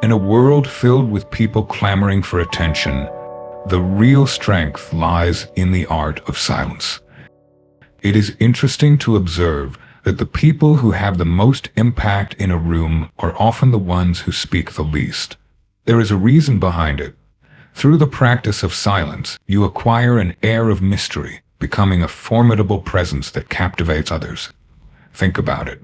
In a world filled with people clamoring for attention, the real strength lies in the art of silence. It is interesting to observe that the people who have the most impact in a room are often the ones who speak the least. There is a reason behind it. Through the practice of silence, you acquire an air of mystery, becoming a formidable presence that captivates others. Think about it.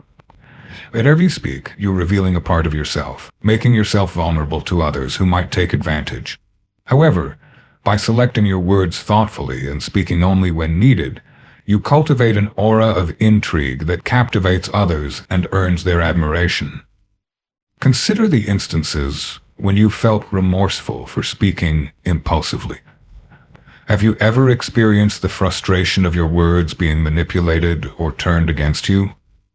Whenever you speak, you're revealing a part of yourself, making yourself vulnerable to others who might take advantage. However, by selecting your words thoughtfully and speaking only when needed, you cultivate an aura of intrigue that captivates others and earns their admiration. Consider the instances when you felt remorseful for speaking impulsively. Have you ever experienced the frustration of your words being manipulated or turned against you?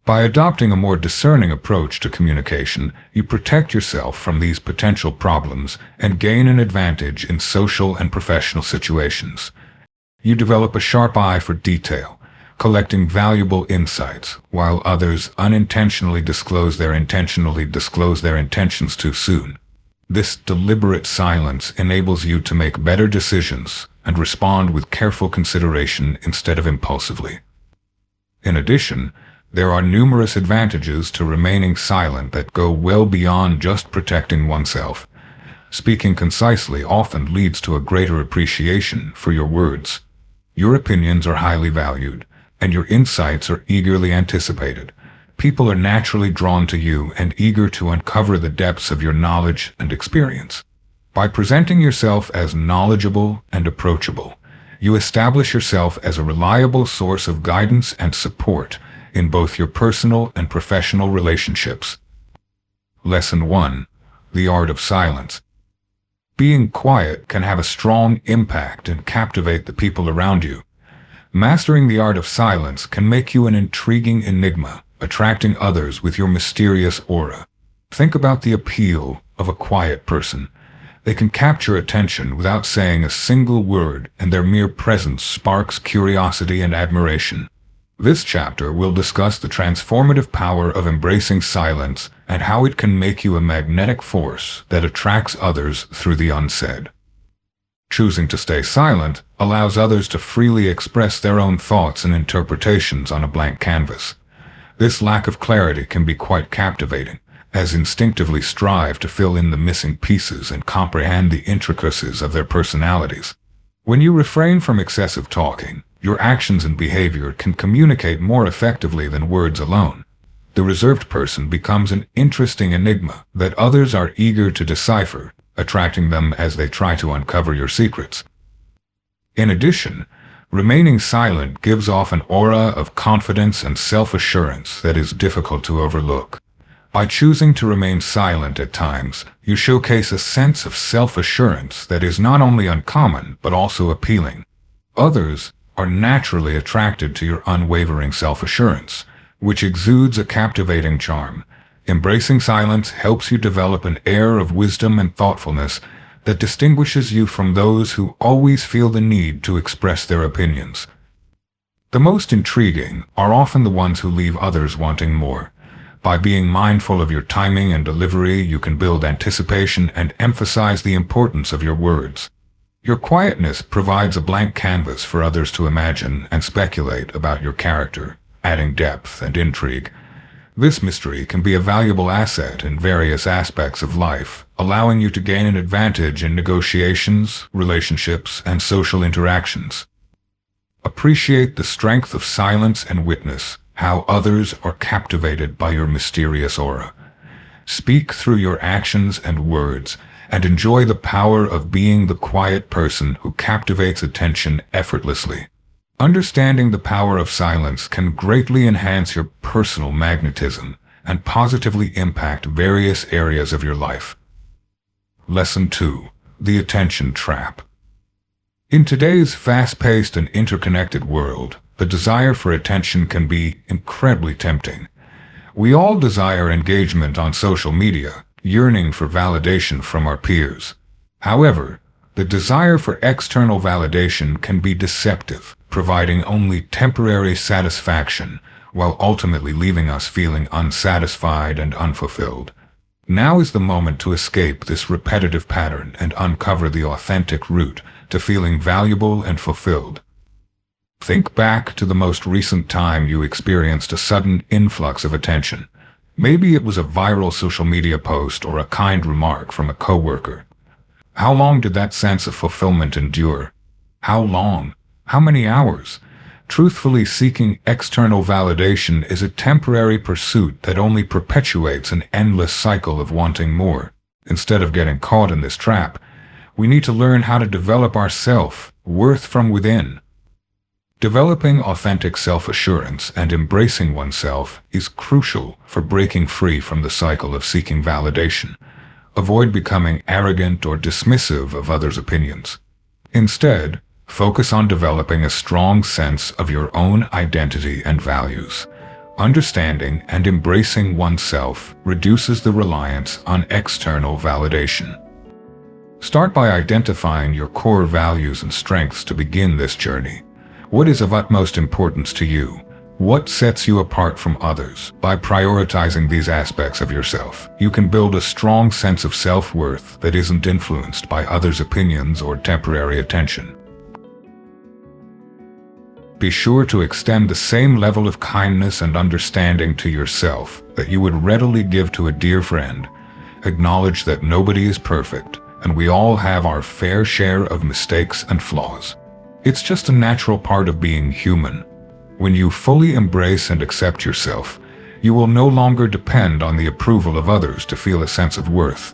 By adopting a more discerning approach to communication, you protect yourself from these potential problems and gain an advantage in social and professional situations. You develop a sharp eye for detail, collecting valuable insights, while others unintentionally disclose their intentions too soon. This deliberate silence enables you to make better decisions and respond with careful consideration instead of impulsively. In addition, there are numerous advantages to remaining silent that go well beyond just protecting oneself. Speaking concisely often leads to a greater appreciation for your words. Your opinions are highly valued, and your insights are eagerly anticipated. People are naturally drawn to you and eager to uncover the depths of your knowledge and experience. By presenting yourself as knowledgeable and approachable, you establish yourself as a reliable source of guidance and support in both your personal and professional relationships. Lesson 1. The Art of Silence. Being quiet can have a strong impact and captivate the people around you. Mastering the art of silence can make you an intriguing enigma, attracting others with your mysterious aura. Think about the appeal of a quiet person. They can capture attention without saying a single word, and their mere presence sparks curiosity and admiration. This chapter will discuss the transformative power of embracing silence and how it can make you a magnetic force that attracts others through the unsaid. Choosing to stay silent allows others to freely express their own thoughts and interpretations on a blank canvas. This lack of clarity can be quite captivating, as instinctively strive to fill in the missing pieces and comprehend the intricacies of their personalities. When you refrain from excessive talking, your actions and behavior can communicate more effectively than words alone. The reserved person becomes an interesting enigma that others are eager to decipher, attracting them as they try to uncover your secrets. In addition, remaining silent gives off an aura of confidence and self-assurance that is difficult to overlook. By choosing to remain silent at times, you showcase a sense of self-assurance that is not only uncommon but also appealing. Others are naturally attracted to your unwavering self-assurance, which exudes a captivating charm. Embracing silence helps you develop an air of wisdom and thoughtfulness that distinguishes you from those who always feel the need to express their opinions. The most intriguing are often the ones who leave others wanting more. By being mindful of your timing and delivery, you can build anticipation and emphasize the importance of your words. Your quietness provides a blank canvas for others to imagine and speculate about your character, adding depth and intrigue. This mystery can be a valuable asset in various aspects of life, allowing you to gain an advantage in negotiations, relationships, and social interactions. Appreciate the strength of silence and witness how others are captivated by your mysterious aura. Speak through your actions and words, and enjoy the power of being the quiet person who captivates attention effortlessly. Understanding the power of silence can greatly enhance your personal magnetism and positively impact various areas of your life. Lesson 2. The Attention Trap. In today's fast-paced and interconnected world, the desire for attention can be incredibly tempting. We all desire engagement on social media, yearning for validation from our peers. However, the desire for external validation can be deceptive, providing only temporary satisfaction while ultimately leaving us feeling unsatisfied and unfulfilled. Now is the moment to escape this repetitive pattern and uncover the authentic route to feeling valuable and fulfilled. Think back to the most recent time you experienced a sudden influx of attention. Maybe it was a viral social media post or a kind remark from a coworker. How long did that sense of fulfillment endure? How long? How many hours? Truthfully, seeking external validation is a temporary pursuit that only perpetuates an endless cycle of wanting more. Instead of getting caught in this trap, we need to learn how to develop our self-worth from within. Developing authentic self-assurance and embracing oneself is crucial for breaking free from the cycle of seeking validation. Avoid becoming arrogant or dismissive of others' opinions. Instead, focus on developing a strong sense of your own identity and values. Understanding and embracing oneself reduces the reliance on external validation. Start by identifying your core values and strengths to begin this journey. What is of utmost importance to you? What sets you apart from others? By prioritizing these aspects of yourself, you can build a strong sense of self-worth that isn't influenced by others' opinions or temporary attention. Be sure to extend the same level of kindness and understanding to yourself that you would readily give to a dear friend. Acknowledge that nobody is perfect, and we all have our fair share of mistakes and flaws. It's just a natural part of being human. When you fully embrace and accept yourself, you will no longer depend on the approval of others to feel a sense of worth.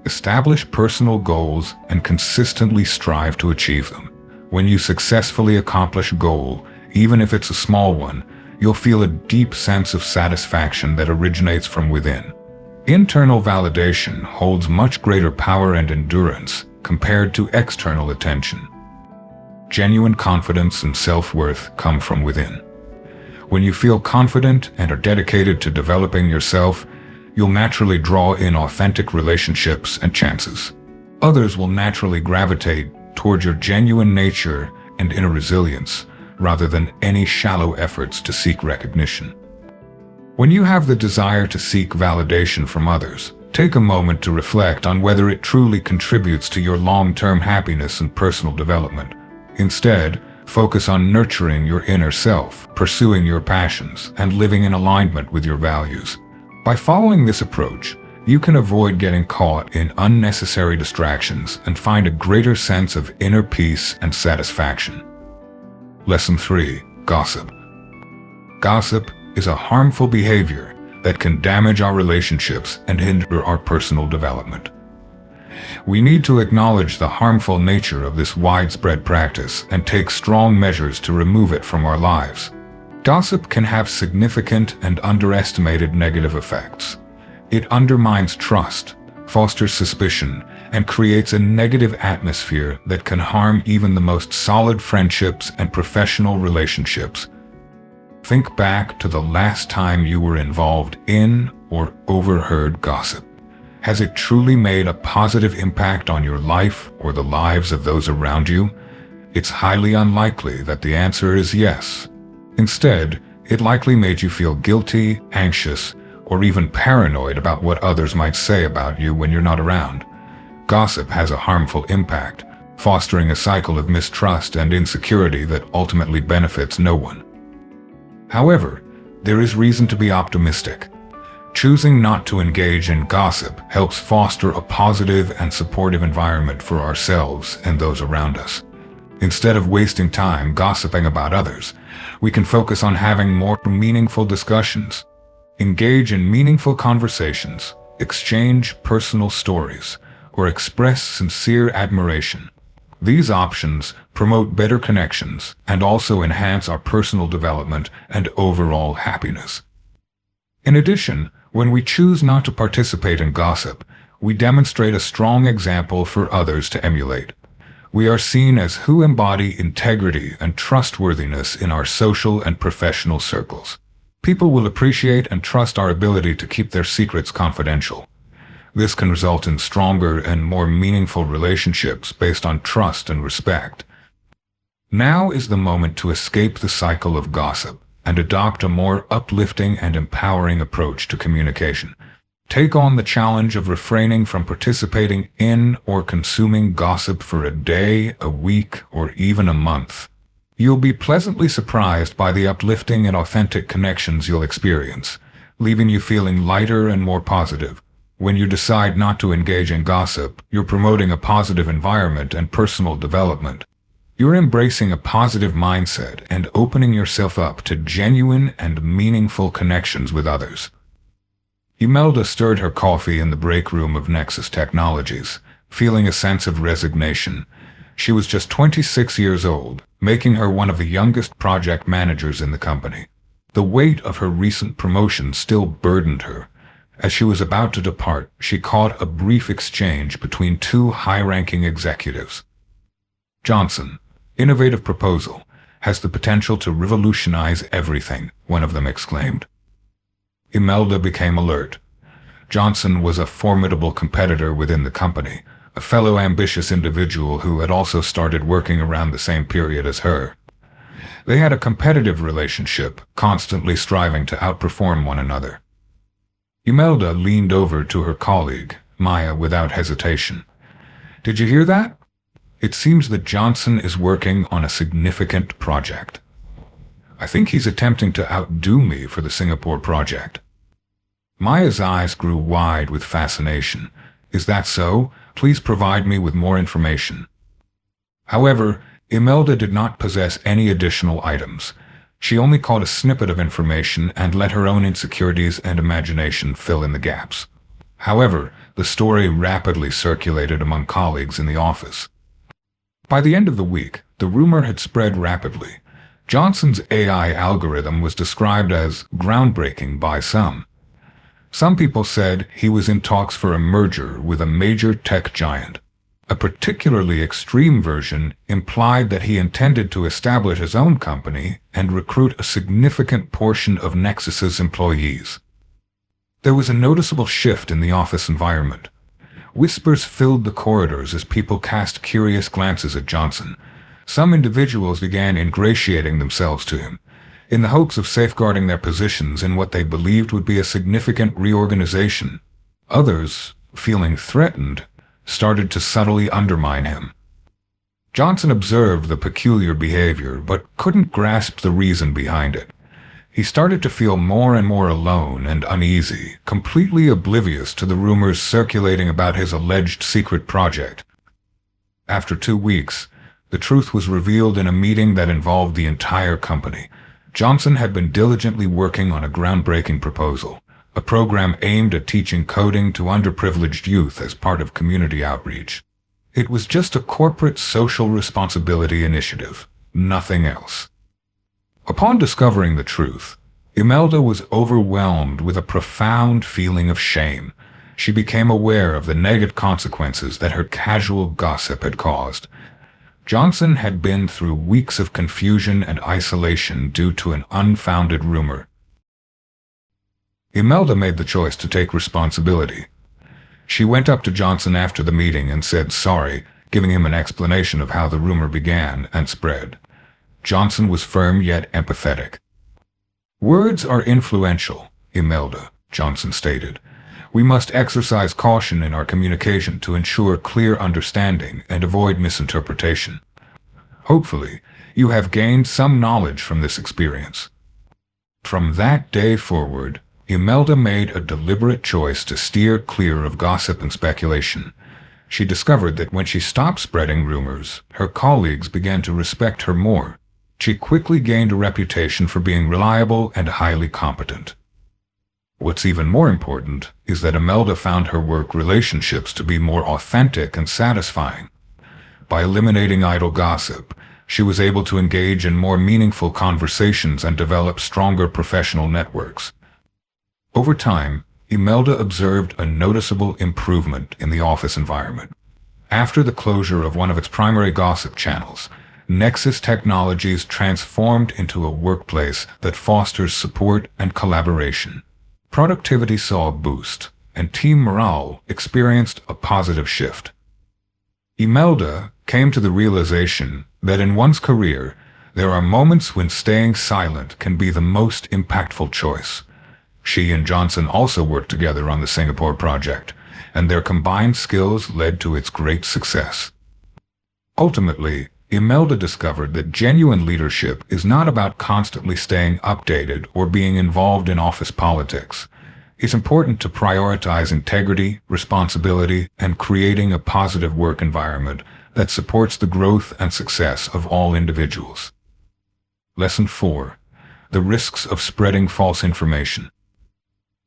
Establish personal goals and consistently strive to achieve them. When you successfully accomplish a goal, even if it's a small one, you'll feel a deep sense of satisfaction that originates from within. Internal validation holds much greater power and endurance compared to external attention. Genuine confidence and self-worth come from within. When you feel confident and are dedicated to developing yourself, you'll naturally draw in authentic relationships and chances. Others will naturally gravitate toward your genuine nature and inner resilience, rather than any shallow efforts to seek recognition. When you have the desire to seek validation from others, take a moment to reflect on whether it truly contributes to your long-term happiness and personal development. Instead, focus on nurturing your inner self, pursuing your passions, and living in alignment with your values. By following this approach, you can avoid getting caught in unnecessary distractions and find a greater sense of inner peace and satisfaction. Lesson 3. Gossip. Gossip is a harmful behavior that can damage our relationships and hinder our personal development. We need to acknowledge the harmful nature of this widespread practice and take strong measures to remove it from our lives. Gossip can have significant and underestimated negative effects. It undermines trust, fosters suspicion, and creates a negative atmosphere that can harm even the most solid friendships and professional relationships. Think back to the last time you were involved in or overheard gossip. Has it truly made a positive impact on your life or the lives of those around you? It's highly unlikely that the answer is yes. Instead, it likely made you feel guilty, anxious, or even paranoid about what others might say about you when you're not around. Gossip has a harmful impact, fostering a cycle of mistrust and insecurity that ultimately benefits no one. However, there is reason to be optimistic. Choosing not to engage in gossip helps foster a positive and supportive environment for ourselves and those around us. Instead of wasting time gossiping about others, we can focus on having more meaningful discussions. Engage in meaningful conversations, exchange personal stories, or express sincere admiration. These options promote better connections and also enhance our personal development and overall happiness. In addition, when we choose not to participate in gossip, we demonstrate a strong example for others to emulate. We are seen as who embody integrity and trustworthiness in our social and professional circles. People will appreciate and trust our ability to keep their secrets confidential. This can result in stronger and more meaningful relationships based on trust and respect. Now is the moment to escape the cycle of gossip and adopt a more uplifting and empowering approach to communication. Take on the challenge of refraining from participating in or consuming gossip for a day, a week, or even a month. You'll be pleasantly surprised by the uplifting and authentic connections you'll experience, leaving you feeling lighter and more positive. When you decide not to engage in gossip, you're promoting a positive environment and personal development. You're embracing a positive mindset and opening yourself up to genuine and meaningful connections with others. Imelda stirred her coffee in the break room of Nexus Technologies, feeling a sense of resignation. She was just 26 years old, making her one of the youngest project managers in the company. The weight of her recent promotion still burdened her. As she was about to depart, she caught a brief exchange between two high-ranking executives. "Johnson, innovative proposal, has the potential to revolutionize everything," one of them exclaimed. Imelda became alert. Johnson was a formidable competitor within the company, a fellow ambitious individual who had also started working around the same period as her. They had a competitive relationship, constantly striving to outperform one another. Imelda leaned over to her colleague, Maya, without hesitation. "Did you hear that? It seems that Johnson is working on a significant project. I think he's attempting to outdo me for the Singapore project." Maya's eyes grew wide with fascination. "Is that so? Please provide me with more information." However, Imelda did not possess any additional items. She only caught a snippet of information and let her own insecurities and imagination fill in the gaps. However, the story rapidly circulated among colleagues in the office. By the end of the week, the rumor had spread rapidly. Johnson's AI algorithm was described as groundbreaking by some. Some people said he was in talks for a merger with a major tech giant. A particularly extreme version implied that he intended to establish his own company and recruit a significant portion of Nexus's employees. There was a noticeable shift in the office environment. Whispers filled the corridors as people cast curious glances at Johnson. Some individuals began ingratiating themselves to him, in the hopes of safeguarding their positions in what they believed would be a significant reorganization. Others, feeling threatened, started to subtly undermine him. Johnson observed the peculiar behavior, but couldn't grasp the reason behind it. He started to feel more and more alone and uneasy, completely oblivious to the rumors circulating about his alleged secret project. After 2 weeks, the truth was revealed in a meeting that involved the entire company. Johnson had been diligently working on a groundbreaking proposal, a program aimed at teaching coding to underprivileged youth as part of community outreach. It was just a corporate social responsibility initiative, nothing else. Upon discovering the truth, Imelda was overwhelmed with a profound feeling of shame. She became aware of the negative consequences that her casual gossip had caused. Johnson had been through weeks of confusion and isolation due to an unfounded rumor. Imelda made the choice to take responsibility. She went up to Johnson after the meeting and said sorry, giving him an explanation of how the rumor began and spread. Johnson was firm yet empathetic. "Words are influential, Imelda," Johnson stated. "We must exercise caution in our communication to ensure clear understanding and avoid misinterpretation. Hopefully, you have gained some knowledge from this experience." From that day forward, Imelda made a deliberate choice to steer clear of gossip and speculation. She discovered that when she stopped spreading rumors, her colleagues began to respect her more. She quickly gained a reputation for being reliable and highly competent. What's even more important is that Imelda found her work relationships to be more authentic and satisfying. By eliminating idle gossip, she was able to engage in more meaningful conversations and develop stronger professional networks. Over time, Imelda observed a noticeable improvement in the office environment. After the closure of one of its primary gossip channels, Nexus Technologies transformed into a workplace that fosters support and collaboration. Productivity saw a boost, and team morale experienced a positive shift. Imelda came to the realization that in one's career, there are moments when staying silent can be the most impactful choice. She and Johnson also worked together on the Singapore project, and their combined skills led to its great success. Ultimately, Imelda discovered that genuine leadership is not about constantly staying updated or being involved in office politics. It's important to prioritize integrity, responsibility, and creating a positive work environment that supports the growth and success of all individuals. Lesson 4. The risks of spreading false information.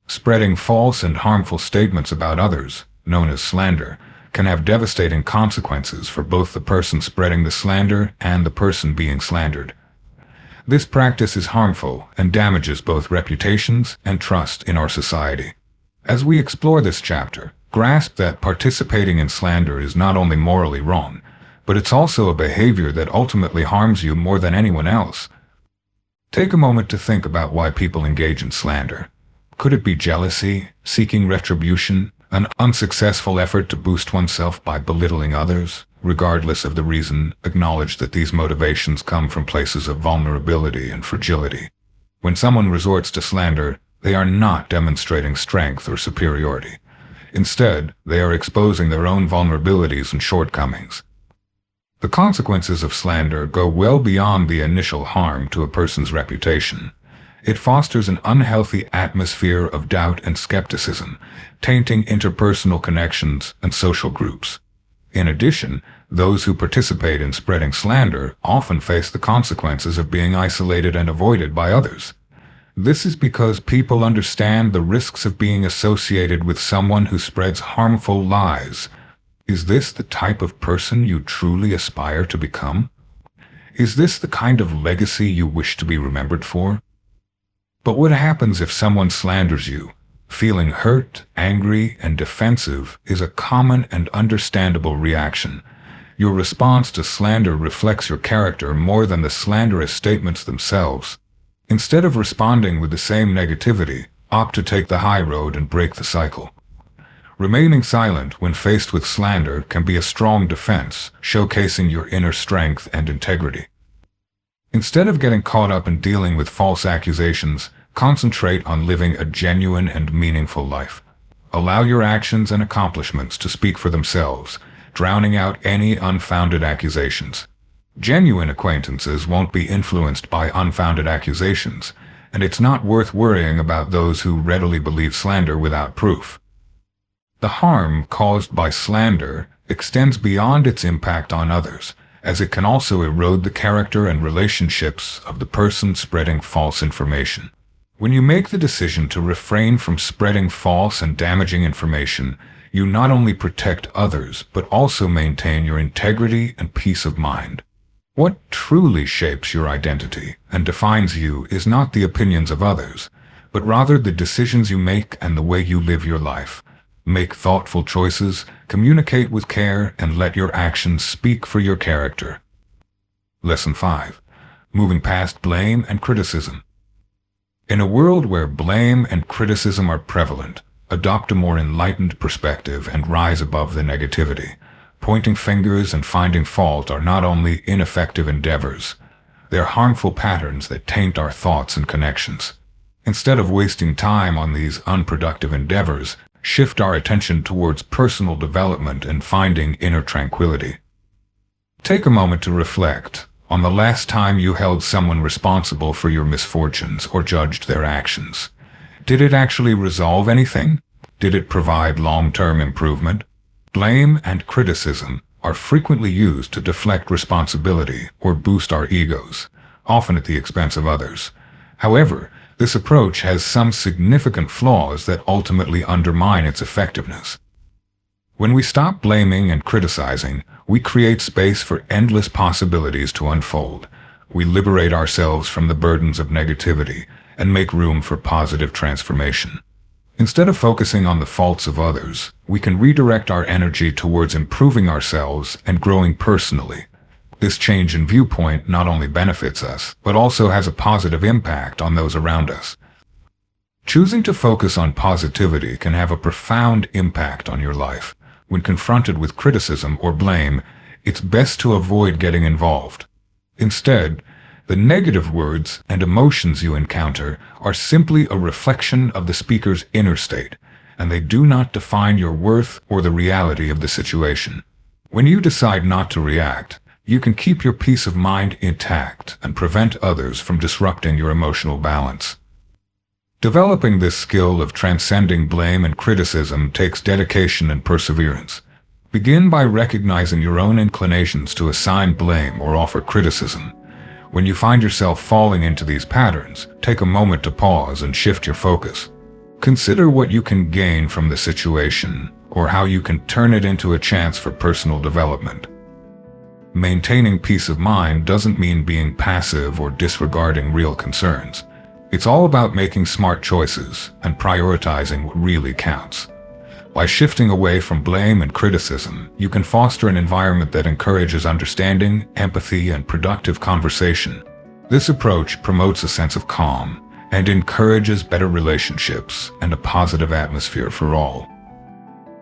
Spreading false and harmful statements about others, known as slander, can have devastating consequences for both the person spreading the slander and the person being slandered. This practice is harmful and damages both reputations and trust in our society. As we explore this chapter, grasp that participating in slander is not only morally wrong, but it's also a behavior that ultimately harms you more than anyone else. Take a moment to think about why people engage in slander. Could it be jealousy, seeking retribution, an unsuccessful effort to boost oneself by belittling others? Regardless of the reason, acknowledge that these motivations come from places of vulnerability and fragility. When someone resorts to slander, they are not demonstrating strength or superiority. Instead, they are exposing their own vulnerabilities and shortcomings. The consequences of slander go well beyond the initial harm to a person's reputation. It fosters an unhealthy atmosphere of doubt and skepticism, tainting interpersonal connections and social groups. In addition, those who participate in spreading slander often face the consequences of being isolated and avoided by others. This is because people understand the risks of being associated with someone who spreads harmful lies. Is this the type of person you truly aspire to become? Is this the kind of legacy you wish to be remembered for? But what happens if someone slanders you? Feeling hurt, angry, and defensive is a common and understandable reaction. Your response to slander reflects your character more than the slanderous statements themselves. Instead of responding with the same negativity, opt to take the high road and break the cycle. Remaining silent when faced with slander can be a strong defense, showcasing your inner strength and integrity. Instead of getting caught up in dealing with false accusations, concentrate on living a genuine and meaningful life. Allow your actions and accomplishments to speak for themselves, drowning out any unfounded accusations. Genuine acquaintances won't be influenced by unfounded accusations, and it's not worth worrying about those who readily believe slander without proof. The harm caused by slander extends beyond its impact on others, as it can also erode the character and relationships of the person spreading false information. When you make the decision to refrain from spreading false and damaging information, you not only protect others, but also maintain your integrity and peace of mind. What truly shapes your identity and defines you is not the opinions of others, but rather the decisions you make and the way you live your life. Make thoughtful choices, communicate with care, and let your actions speak for your character. Lesson 5. Moving past blame and criticism. In a world where blame and criticism are prevalent, adopt a more enlightened perspective and rise above the negativity. Pointing fingers and finding fault are not only ineffective endeavors, they're harmful patterns that taint our thoughts and connections. Instead of wasting time on these unproductive endeavors, shift our attention towards personal development and finding inner tranquility. Take a moment to reflect on the last time you held someone responsible for your misfortunes or judged their actions. Did it actually resolve anything? Did it provide long-term improvement? Blame and criticism are frequently used to deflect responsibility or boost our egos, often at the expense of others. However, this approach has some significant flaws that ultimately undermine its effectiveness. When we stop blaming and criticizing, we create space for endless possibilities to unfold. We liberate ourselves from the burdens of negativity and make room for positive transformation. Instead of focusing on the faults of others, we can redirect our energy towards improving ourselves and growing personally. This change in viewpoint not only benefits us, but also has a positive impact on those around us. Choosing to focus on positivity can have a profound impact on your life. When confronted with criticism or blame, it's best to avoid getting involved. Instead, The negative words and emotions you encounter are simply a reflection of the speaker's inner state, and they do not define your worth or the reality of the situation. When you decide not to react, you can keep your peace of mind intact and prevent others from disrupting your emotional balance. Developing this skill of transcending blame and criticism takes dedication and perseverance. Begin by recognizing your own inclinations to assign blame or offer criticism. When you find yourself falling into these patterns, take a moment to pause and shift your focus. Consider what you can gain from the situation, or how you can turn it into a chance for personal development. Maintaining peace of mind doesn't mean being passive or disregarding real concerns. It's all about making smart choices and prioritizing what really counts. By shifting away from blame and criticism, you can foster an environment that encourages understanding, empathy, and productive conversation. This approach promotes a sense of calm and encourages better relationships and a positive atmosphere for all.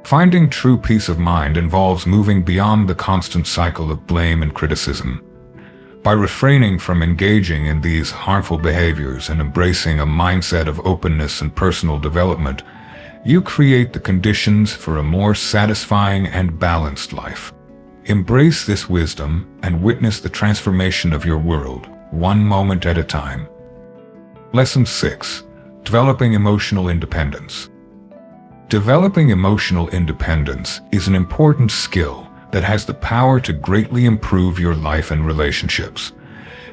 Finding true peace of mind involves moving beyond the constant cycle of blame and criticism. By refraining from engaging in these harmful behaviors and embracing a mindset of openness and personal development, you create the conditions for a more satisfying and balanced life. Embrace this wisdom and witness the transformation of your world, one moment at a time. Lesson 6. Developing emotional independence. Developing emotional independence is an important skill that has the power to greatly improve your life and relationships.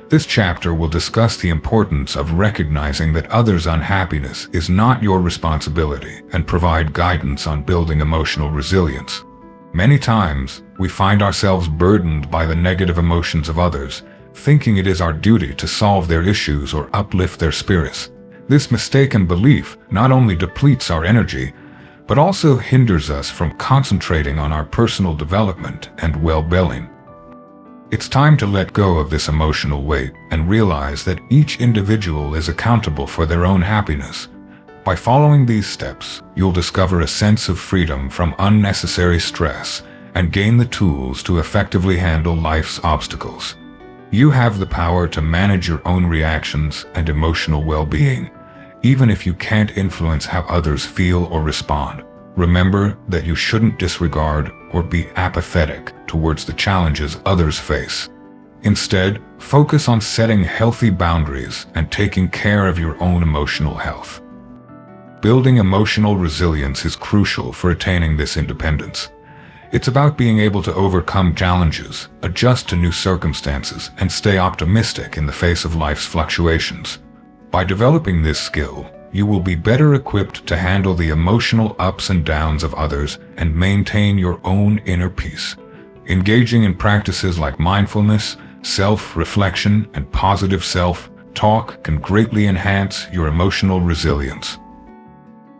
This chapter will discuss the importance of recognizing that others' unhappiness is not your responsibility and provide guidance on building emotional resilience. Many times, we find ourselves burdened by the negative emotions of others, thinking it is our duty to solve their issues or uplift their spirits. This mistaken belief not only depletes our energy, but also hinders us from concentrating on our personal development and well-being. It's time to let go of this emotional weight and realize that each individual is accountable for their own happiness. By following these steps, you'll discover a sense of freedom from unnecessary stress and gain the tools to effectively handle life's obstacles. You have the power to manage your own reactions and emotional well-being, even if you can't influence how others feel or respond. Remember that you shouldn't disregard or be apathetic towards the challenges others face. Instead, focus on setting healthy boundaries and taking care of your own emotional health. Building emotional resilience is crucial for attaining this independence. It's about being able to overcome challenges, adjust to new circumstances, and stay optimistic in the face of life's fluctuations. By developing this skill, you will be better equipped to handle the emotional ups and downs of others and maintain your own inner peace. Engaging in practices like mindfulness, self-reflection, and positive self-talk can greatly enhance your emotional resilience.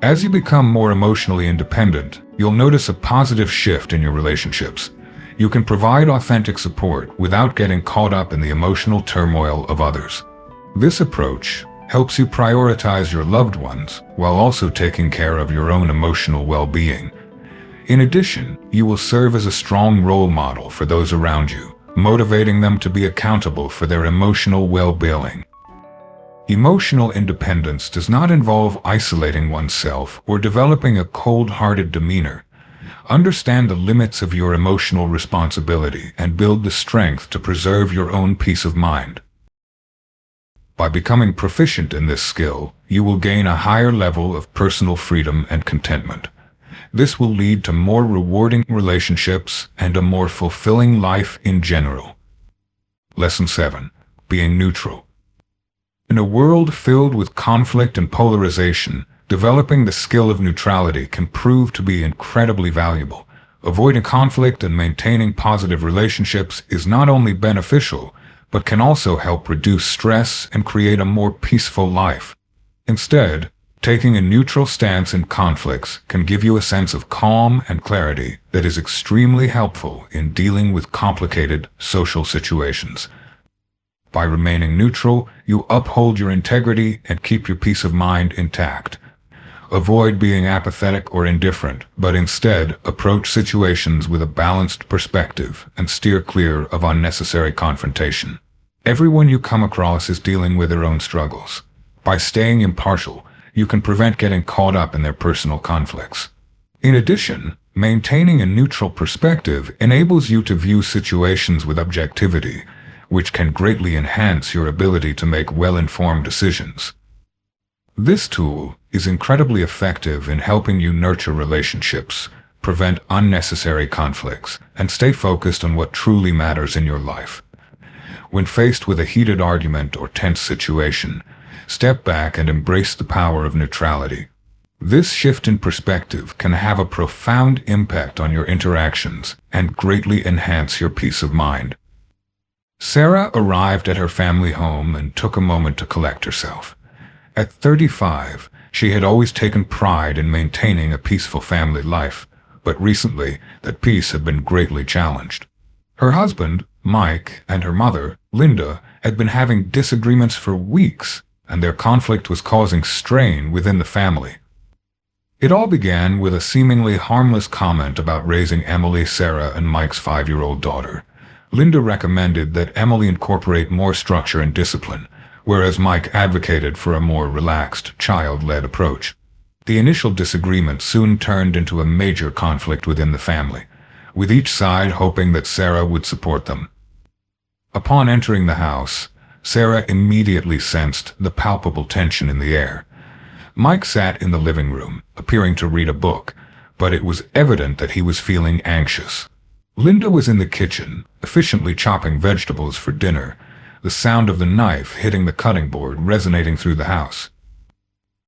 As you become more emotionally independent, you'll notice a positive shift in your relationships. You can provide authentic support without getting caught up in the emotional turmoil of others. This approach helps you prioritize your loved ones while also taking care of your own emotional well-being. In addition, you will serve as a strong role model for those around you, motivating them to be accountable for their emotional well-being. Emotional independence does not involve isolating oneself or developing a cold-hearted demeanor. Understand the limits of your emotional responsibility and build the strength to preserve your own peace of mind. By becoming proficient in this skill, you will gain a higher level of personal freedom and contentment. This will lead to more rewarding relationships and a more fulfilling life in general. Lesson 7. Being neutral. In a world filled with conflict and polarization, developing the skill of neutrality can prove to be incredibly valuable. Avoiding conflict and maintaining positive relationships is not only beneficial, but can also help reduce stress and create a more peaceful life. Instead, taking a neutral stance in conflicts can give you a sense of calm and clarity that is extremely helpful in dealing with complicated social situations. By remaining neutral, you uphold your integrity and keep your peace of mind intact. Avoid being apathetic or indifferent, but instead approach situations with a balanced perspective and steer clear of unnecessary confrontation. Everyone you come across is dealing with their own struggles. By staying impartial, you can prevent getting caught up in their personal conflicts. In addition, maintaining a neutral perspective enables you to view situations with objectivity, which can greatly enhance your ability to make well-informed decisions. This tool is incredibly effective in helping you nurture relationships, prevent unnecessary conflicts, and stay focused on what truly matters in your life. When faced with a heated argument or tense situation, step back and embrace the power of neutrality. This shift in perspective can have a profound impact on your interactions and greatly enhance your peace of mind. Sarah arrived at her family home and took a moment to collect herself. At 35, she had always taken pride in maintaining a peaceful family life, but recently that peace had been greatly challenged. Her husband, Mike, and her mother, Linda, had been having disagreements for weeks, and their conflict was causing strain within the family. It all began with a seemingly harmless comment about raising Emily, Sarah, and Mike's 5-year-old daughter. Linda recommended that Emily incorporate more structure and discipline, whereas Mike advocated for a more relaxed, child-led approach. The initial disagreement soon turned into a major conflict within the family, with each side hoping that Sarah would support them. Upon entering the house, Sarah immediately sensed the palpable tension in the air. Mike sat in the living room, appearing to read a book, but it was evident that he was feeling anxious. Linda was in the kitchen, efficiently chopping vegetables for dinner, the sound of the knife hitting the cutting board resonating through the house.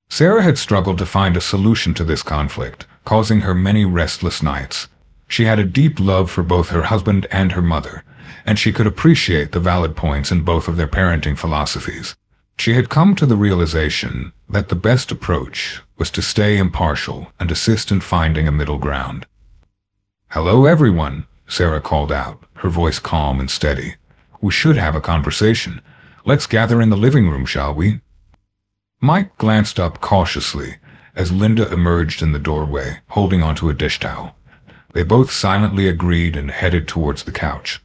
Sarah had struggled to find a solution to this conflict, causing her many restless nights. She had a deep love for both her husband and her mother, and she could appreciate the valid points in both of their parenting philosophies. She had come to the realization that the best approach was to stay impartial and assist in finding a middle ground. "Hello, everyone," Sarah called out, her voice calm and steady. "We should have a conversation. Let's gather in the living room, shall we?" Mike glanced up cautiously as Linda emerged in the doorway, holding onto a dish towel. They both silently agreed and headed towards the couch.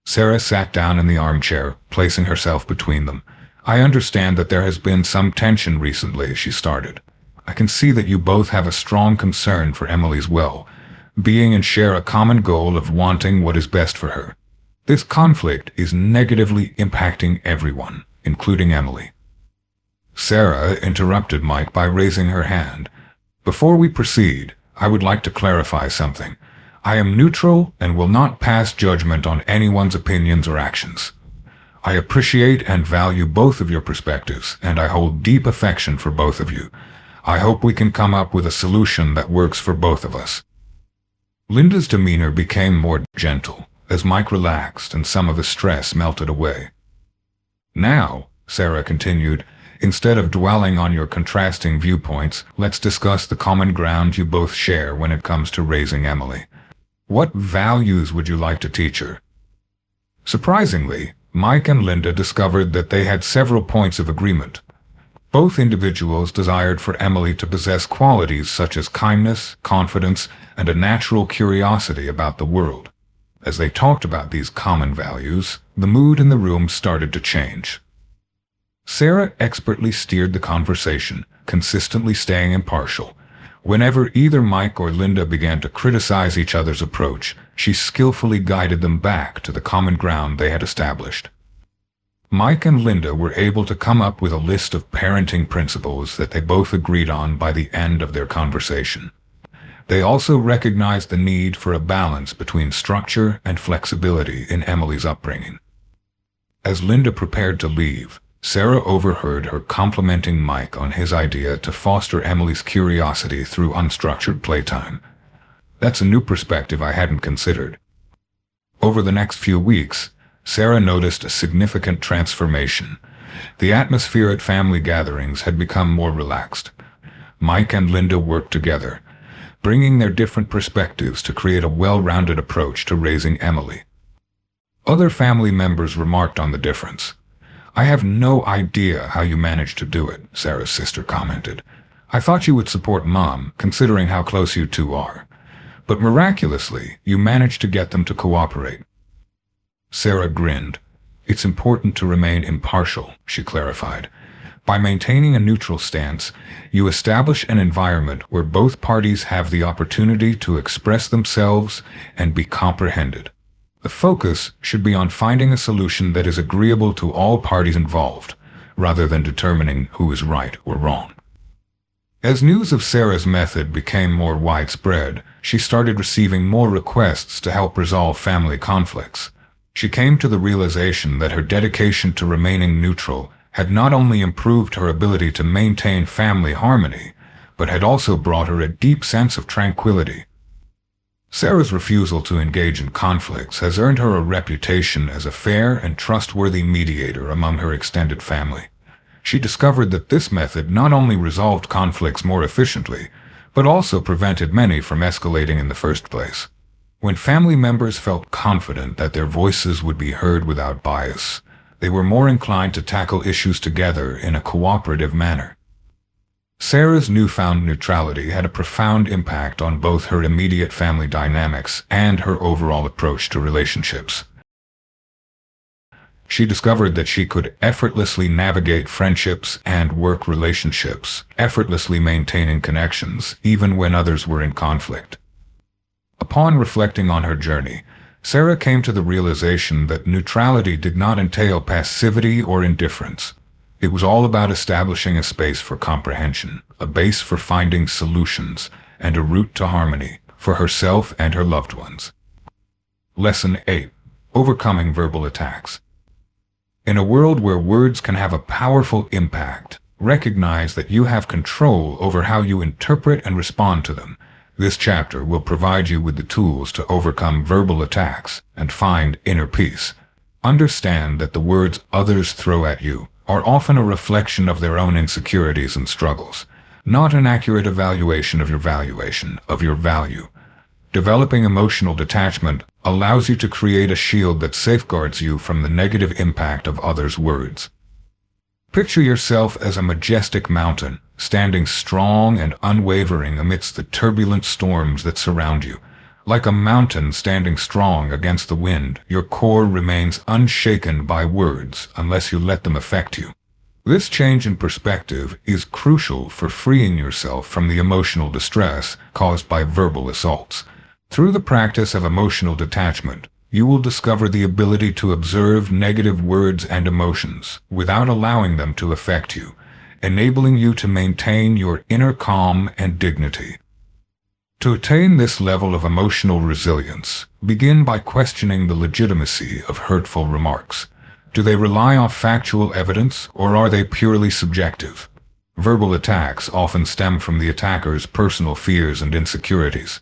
Sarah sat down in the armchair, placing herself between them. "I understand that there has been some tension recently," she started. "I can see that you both have a strong concern for Emily's well-being and share a common goal of wanting what is best for her. This conflict is negatively impacting everyone, including Emily." Sarah interrupted Mike by raising her hand. "Before we proceed, I would like to clarify something. I am neutral and will not pass judgment on anyone's opinions or actions. I appreciate and value both of your perspectives, and I hold deep affection for both of you. I hope we can come up with a solution that works for both of us." Linda's demeanor became more gentle as Mike relaxed and some of the stress melted away. "Now," Sarah continued, "instead of dwelling on your contrasting viewpoints, let's discuss the common ground you both share when it comes to raising Emily. What values would you like to teach her?" Surprisingly, Mike and Linda discovered that they had several points of agreement. Both individuals desired for Emily to possess qualities such as kindness, confidence, and a natural curiosity about the world. As they talked about these common values, the mood in the room started to change. Sarah expertly steered the conversation, consistently staying impartial. Whenever either Mike or Linda began to criticize each other's approach, she skillfully guided them back to the common ground they had established. Mike and Linda were able to come up with a list of parenting principles that they both agreed on by the end of their conversation. They also recognized the need for a balance between structure and flexibility in Emily's upbringing. As Linda prepared to leave, Sarah overheard her complimenting Mike on his idea to foster Emily's curiosity through unstructured playtime. "That's a new perspective I hadn't considered." Over the next few weeks, Sarah noticed a significant transformation. The atmosphere at family gatherings had become more relaxed. Mike and Linda worked together, bringing their different perspectives to create a well-rounded approach to raising Emily. Other family members remarked on the difference. "I have no idea how you managed to do it," Sarah's sister commented. "I thought you would support Mom, considering how close you two are. But miraculously, you managed to get them to cooperate." Sarah grinned. It's important to remain impartial, she clarified. By maintaining a neutral stance, you establish an environment where both parties have the opportunity to express themselves and be comprehended. The focus should be on finding a solution that is agreeable to all parties involved, rather than determining who is right or wrong. As news of Sarah's method became more widespread, she started receiving more requests to help resolve family conflicts. She came to the realization that her dedication to remaining neutral had not only improved her ability to maintain family harmony, but had also brought her a deep sense of tranquility. Sarah's refusal to engage in conflicts has earned her a reputation as a fair and trustworthy mediator among her extended family. She discovered that this method not only resolved conflicts more efficiently, but also prevented many from escalating in the first place. When family members felt confident that their voices would be heard without bias, they were more inclined to tackle issues together in a cooperative manner. Sarah's newfound neutrality had a profound impact on both her immediate family dynamics and her overall approach to relationships. She discovered that she could effortlessly navigate friendships and work relationships, effortlessly maintaining connections, even when others were in conflict. Upon reflecting on her journey, Sarah came to the realization that neutrality did not entail passivity or indifference. It was all about establishing a space for comprehension, a base for finding solutions, and a route to harmony for herself and her loved ones. Lesson 8. Overcoming verbal attacks. In a world where words can have a powerful impact, recognize that you have control over how you interpret and respond to them. This chapter will provide you with the tools to overcome verbal attacks and find inner peace. Understand that the words others throw at you are often a reflection of their own insecurities and struggles, not an accurate evaluation of your value. Developing emotional detachment allows you to create a shield that safeguards you from the negative impact of others' words. Picture yourself as a majestic mountain, standing strong and unwavering amidst the turbulent storms that surround you. Like a mountain standing strong against the wind, your core remains unshaken by words unless you let them affect you. This change in perspective is crucial for freeing yourself from the emotional distress caused by verbal assaults. Through the practice of emotional detachment, you will discover the ability to observe negative words and emotions without allowing them to affect you, enabling you to maintain your inner calm and dignity. To attain this level of emotional resilience, begin by questioning the legitimacy of hurtful remarks. Do they rely on factual evidence, or are they purely subjective? Verbal attacks often stem from the attacker's personal fears and insecurities.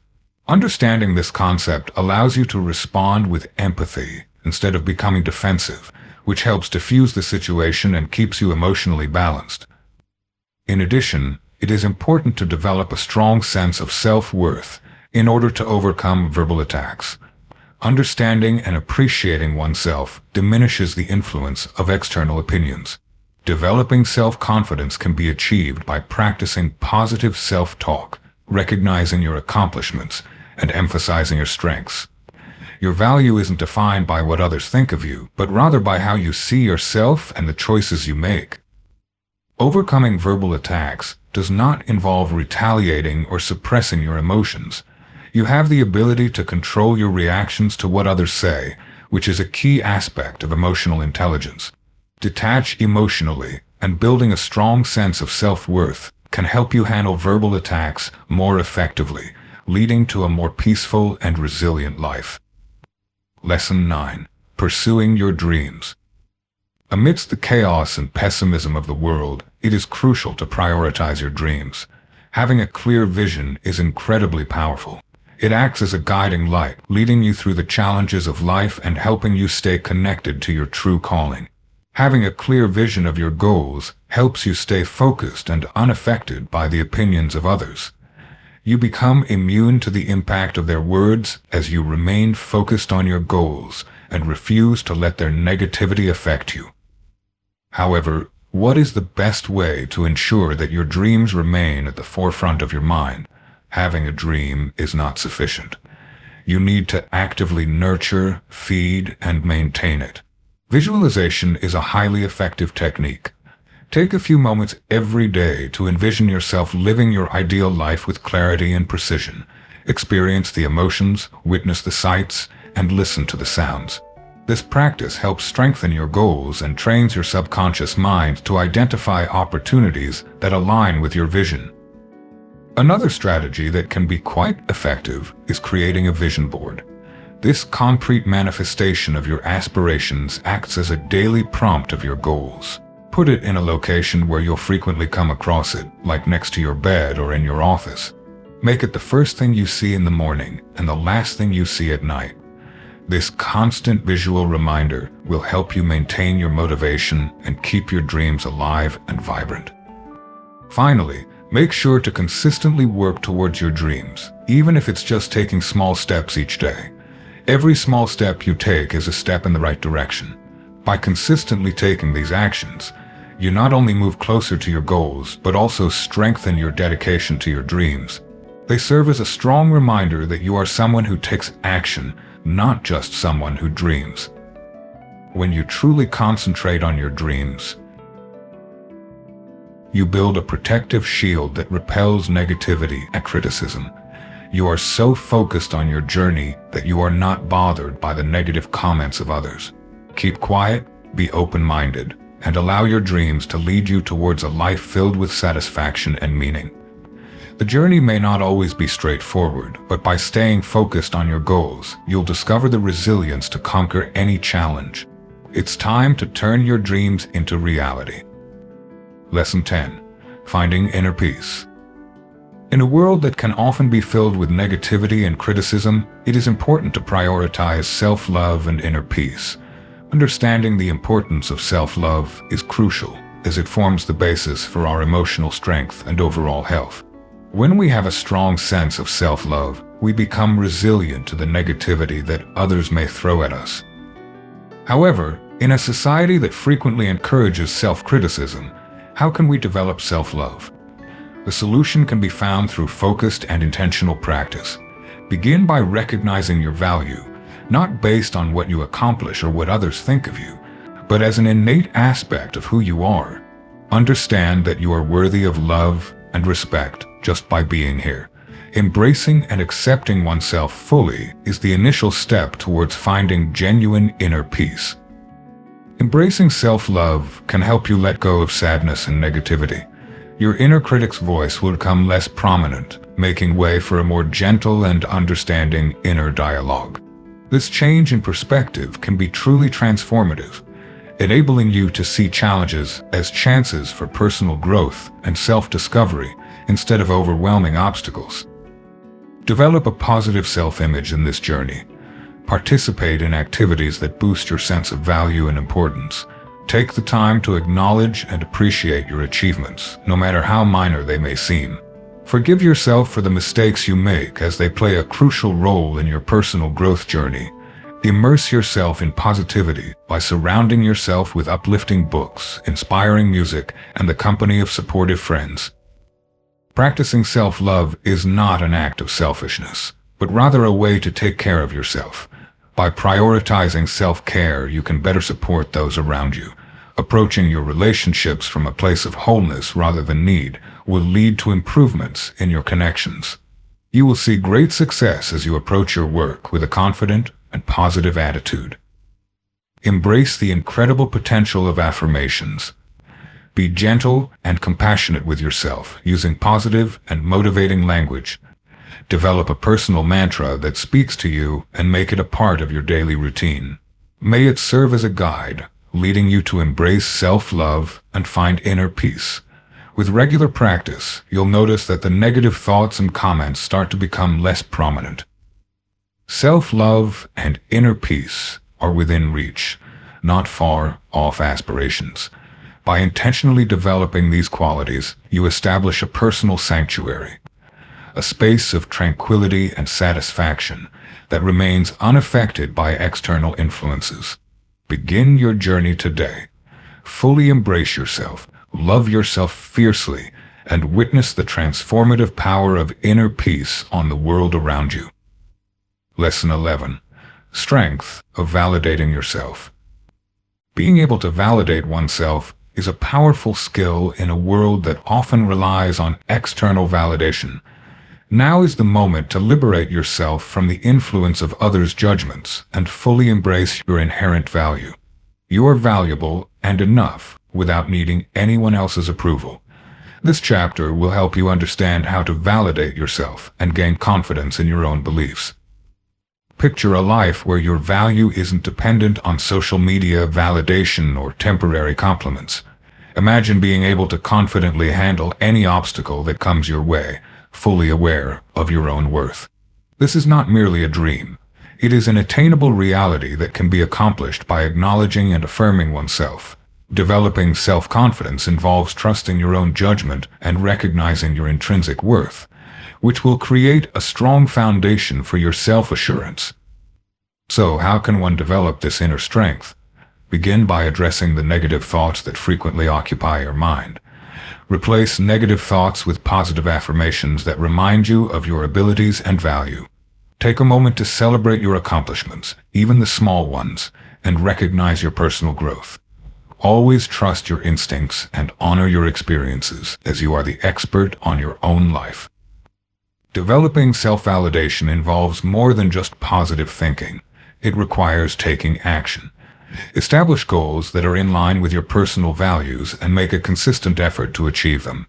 Understanding this concept allows you to respond with empathy instead of becoming defensive, which helps diffuse the situation and keeps you emotionally balanced. In addition, it is important to develop a strong sense of self-worth in order to overcome verbal attacks. Understanding and appreciating oneself diminishes the influence of external opinions. Developing self-confidence can be achieved by practicing positive self-talk, recognizing your accomplishments, and emphasizing your strengths. Your value isn't defined by what others think of you, but rather by how you see yourself and the choices you make. Overcoming verbal attacks does not involve retaliating or suppressing your emotions. You have the ability to control your reactions to what others say, which is a key aspect of emotional intelligence. Detach emotionally, and building a strong sense of self-worth can help you handle verbal attacks more effectively, leading to a more peaceful and resilient life. Lesson 9. Pursuing your dreams. Amidst the chaos and pessimism of the world, it is crucial to prioritize your dreams. Having a clear vision is incredibly powerful. It acts as a guiding light, leading you through the challenges of life and helping you stay connected to your true calling. Having a clear vision of your goals helps you stay focused and unaffected by the opinions of others. You become immune to the impact of their words as you remain focused on your goals and refuse to let their negativity affect you. However, what is the best way to ensure that your dreams remain at the forefront of your mind? Having a dream is not sufficient. You need to actively nurture, feed, and maintain it. Visualization is a highly effective technique. Take a few moments every day to envision yourself living your ideal life with clarity and precision. Experience the emotions, witness the sights, and listen to the sounds. This practice helps strengthen your goals and trains your subconscious mind to identify opportunities that align with your vision. Another strategy that can be quite effective is creating a vision board. This concrete manifestation of your aspirations acts as a daily prompt of your goals. Put it in a location where you'll frequently come across it, like next to your bed or in your office. Make it the first thing you see in the morning and the last thing you see at night. This constant visual reminder will help you maintain your motivation and keep your dreams alive and vibrant. Finally, make sure to consistently work towards your dreams, even if it's just taking small steps each day. Every small step you take is a step in the right direction. By consistently taking these actions, you not only move closer to your goals, but also strengthen your dedication to your dreams. They serve as a strong reminder that you are someone who takes action, not just someone who dreams. When you truly concentrate on your dreams, you build a protective shield that repels negativity and criticism. You are so focused on your journey that you are not bothered by the negative comments of others. Keep quiet, be open-minded, and allow your dreams to lead you towards a life filled with satisfaction and meaning. The journey may not always be straightforward, but by staying focused on your goals, you'll discover the resilience to conquer any challenge. It's time to turn your dreams into reality. Lesson 10. Finding inner peace. In a world that can often be filled with negativity and criticism, it is important to prioritize self-love and inner peace. Understanding the importance of self-love is crucial, as it forms the basis for our emotional strength and overall health. When we have a strong sense of self-love, we become resilient to the negativity that others may throw at us. However, in a society that frequently encourages self-criticism, how can we develop self-love? The solution can be found through focused and intentional practice. Begin by recognizing your value, not based on what you accomplish or what others think of you, but as an innate aspect of who you are. Understand that you are worthy of love and respect just by being here. Embracing and accepting oneself fully is the initial step towards finding genuine inner peace. Embracing self-love can help you let go of sadness and negativity. Your inner critic's voice will become less prominent, making way for a more gentle and understanding inner dialogue. This change in perspective can be truly transformative, enabling you to see challenges as chances for personal growth and self-discovery instead of overwhelming obstacles. Develop a positive self-image in this journey. Participate in activities that boost your sense of value and importance. Take the time to acknowledge and appreciate your achievements, no matter how minor they may seem. Forgive yourself for the mistakes you make, as they play a crucial role in your personal growth journey. Immerse yourself in positivity by surrounding yourself with uplifting books, inspiring music, and the company of supportive friends. Practicing self-love is not an act of selfishness, but rather a way to take care of yourself. By prioritizing self-care, you can better support those around you. Approaching your relationships from a place of wholeness rather than need will lead to improvements in your connections. You will see great success as you approach your work with a confident and positive attitude. Embrace the incredible potential of affirmations. Be gentle and compassionate with yourself, using positive and motivating language. Develop a personal mantra that speaks to you and make it a part of your daily routine. May it serve as a guide, leading you to embrace self-love and find inner peace. With regular practice, you'll notice that the negative thoughts and comments start to become less prominent. Self-love and inner peace are within reach, not far off aspirations. By intentionally developing these qualities, you establish a personal sanctuary, a space of tranquility and satisfaction that remains unaffected by external influences. Begin your journey today. Fully embrace yourself, love yourself fiercely, and witness the transformative power of inner peace on the world around you. Lesson 11. Strength of validating yourself. Being able to validate oneself is a powerful skill in a world that often relies on external validation. Now is the moment to liberate yourself from the influence of others' judgments and fully embrace your inherent value. You are valuable and enough without needing anyone else's approval. This chapter will help you understand how to validate yourself and gain confidence in your own beliefs. Picture a life where your value isn't dependent on social media validation or temporary compliments. Imagine being able to confidently handle any obstacle that comes your way, fully aware of your own worth. This is not merely a dream. It is an attainable reality that can be accomplished by acknowledging and affirming oneself. Developing self-confidence involves trusting your own judgment and recognizing your intrinsic worth, which will create a strong foundation for your self-assurance. So, how can one develop this inner strength? Begin by addressing the negative thoughts that frequently occupy your mind. Replace negative thoughts with positive affirmations that remind you of your abilities and value. Take a moment to celebrate your accomplishments, even the small ones, and recognize your personal growth. Always trust your instincts and honor your experiences, as you are the expert on your own life. Developing self-validation involves more than just positive thinking. It requires taking action. Establish goals that are in line with your personal values and make a consistent effort to achieve them.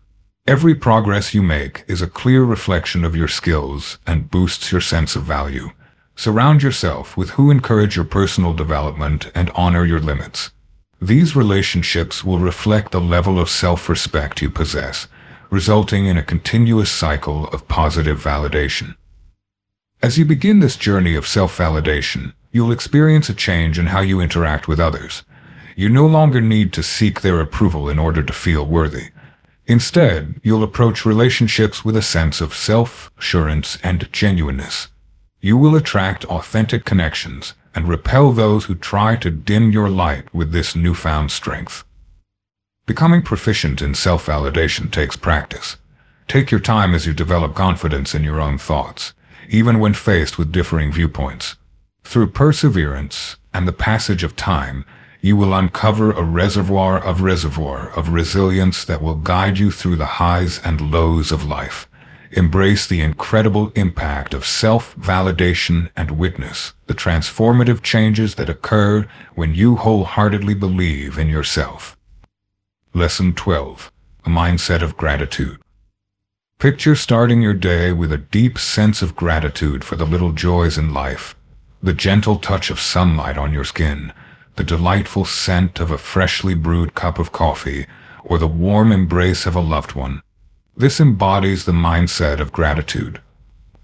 Every progress you make is a clear reflection of your skills and boosts your sense of value. Surround yourself with who encourage your personal development and honor your limits. These relationships will reflect the level of self-respect you possess, resulting in a continuous cycle of positive validation. As you begin this journey of self-validation, you'll experience a change in how you interact with others. You no longer need to seek their approval in order to feel worthy. Instead, you'll approach relationships with a sense of self-assurance and genuineness. You will attract authentic connections and repel those who try to dim your light with this newfound strength. Becoming proficient in self-validation takes practice. Take your time as you develop confidence in your own thoughts, even when faced with differing viewpoints. Through perseverance and the passage of time, you will uncover a reservoir of resilience that will guide you through the highs and lows of life. Embrace the incredible impact of self-validation and witness the transformative changes that occur when you wholeheartedly believe in yourself. Lesson 12. A mindset of gratitude. Picture starting your day with a deep sense of gratitude for the little joys in life. The gentle touch of sunlight on your skin, the delightful scent of a freshly brewed cup of coffee, or the warm embrace of a loved one. This embodies the mindset of gratitude.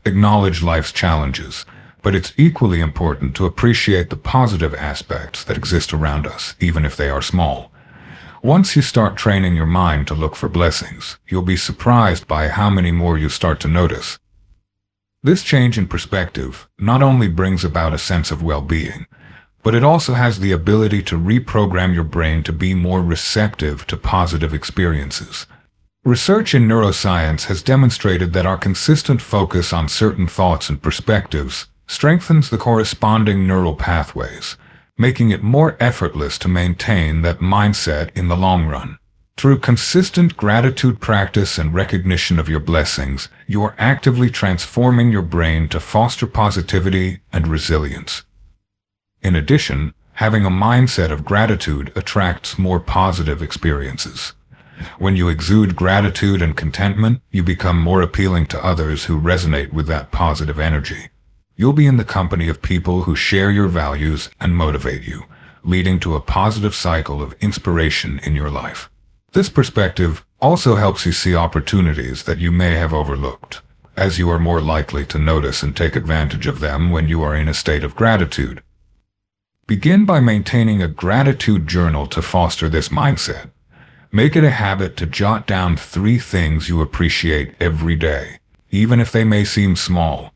Acknowledge life's challenges, but it's equally important to appreciate the positive aspects that exist around us, even if they are small. Once you start training your mind to look for blessings, you'll be surprised by how many more you start to notice. This change in perspective not only brings about a sense of well-being, but it also has the ability to reprogram your brain to be more receptive to positive experiences. Research in neuroscience has demonstrated that our consistent focus on certain thoughts and perspectives strengthens the corresponding neural pathways, making it more effortless to maintain that mindset in the long run. Through consistent gratitude practice and recognition of your blessings, you are actively transforming your brain to foster positivity and resilience. In addition, having a mindset of gratitude attracts more positive experiences. When you exude gratitude and contentment, you become more appealing to others who resonate with that positive energy. You'll be in the company of people who share your values and motivate you, leading to a positive cycle of inspiration in your life. This perspective also helps you see opportunities that you may have overlooked, as you are more likely to notice and take advantage of them when you are in a state of gratitude. Begin by maintaining a gratitude journal to foster this mindset. Make it a habit to jot down 3 things you appreciate every day, even if they may seem small.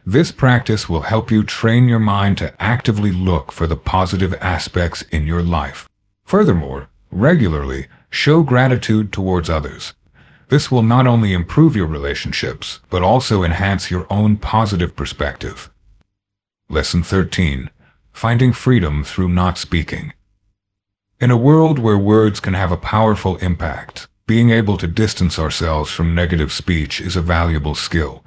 This practice will help you train your mind to actively look for the positive aspects in your life. Furthermore, regularly show gratitude towards others. This will not only improve your relationships, but also enhance your own positive perspective. Lesson 13. Finding freedom through not speaking. In a world where words can have a powerful impact, being able to distance ourselves from negative speech is a valuable skill.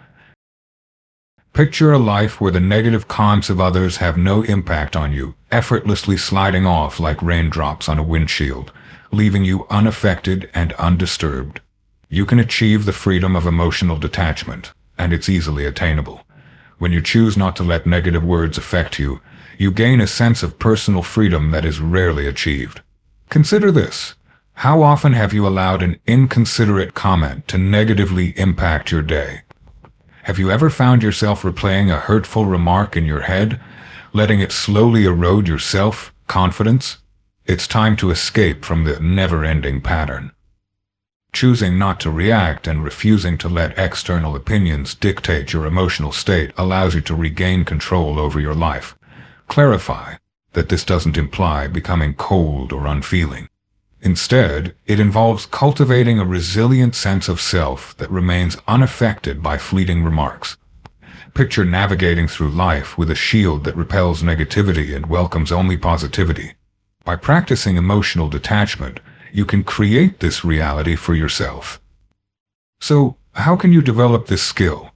Picture a life where the negative comments of others have no impact on you, effortlessly sliding off like raindrops on a windshield, leaving you unaffected and undisturbed. You can achieve the freedom of emotional detachment, and it's easily attainable. When you choose not to let negative words affect you, you gain a sense of personal freedom that is rarely achieved. Consider this. How often have you allowed an inconsiderate comment to negatively impact your day? Have you ever found yourself replaying a hurtful remark in your head, letting it slowly erode your self-confidence? It's time to escape from the never-ending pattern. Choosing not to react and refusing to let external opinions dictate your emotional state allows you to regain control over your life. Clarify that this doesn't imply becoming cold or unfeeling. Instead, it involves cultivating a resilient sense of self that remains unaffected by fleeting remarks. Picture navigating through life with a shield that repels negativity and welcomes only positivity. By practicing emotional detachment, you can create this reality for yourself. So, how can you develop this skill?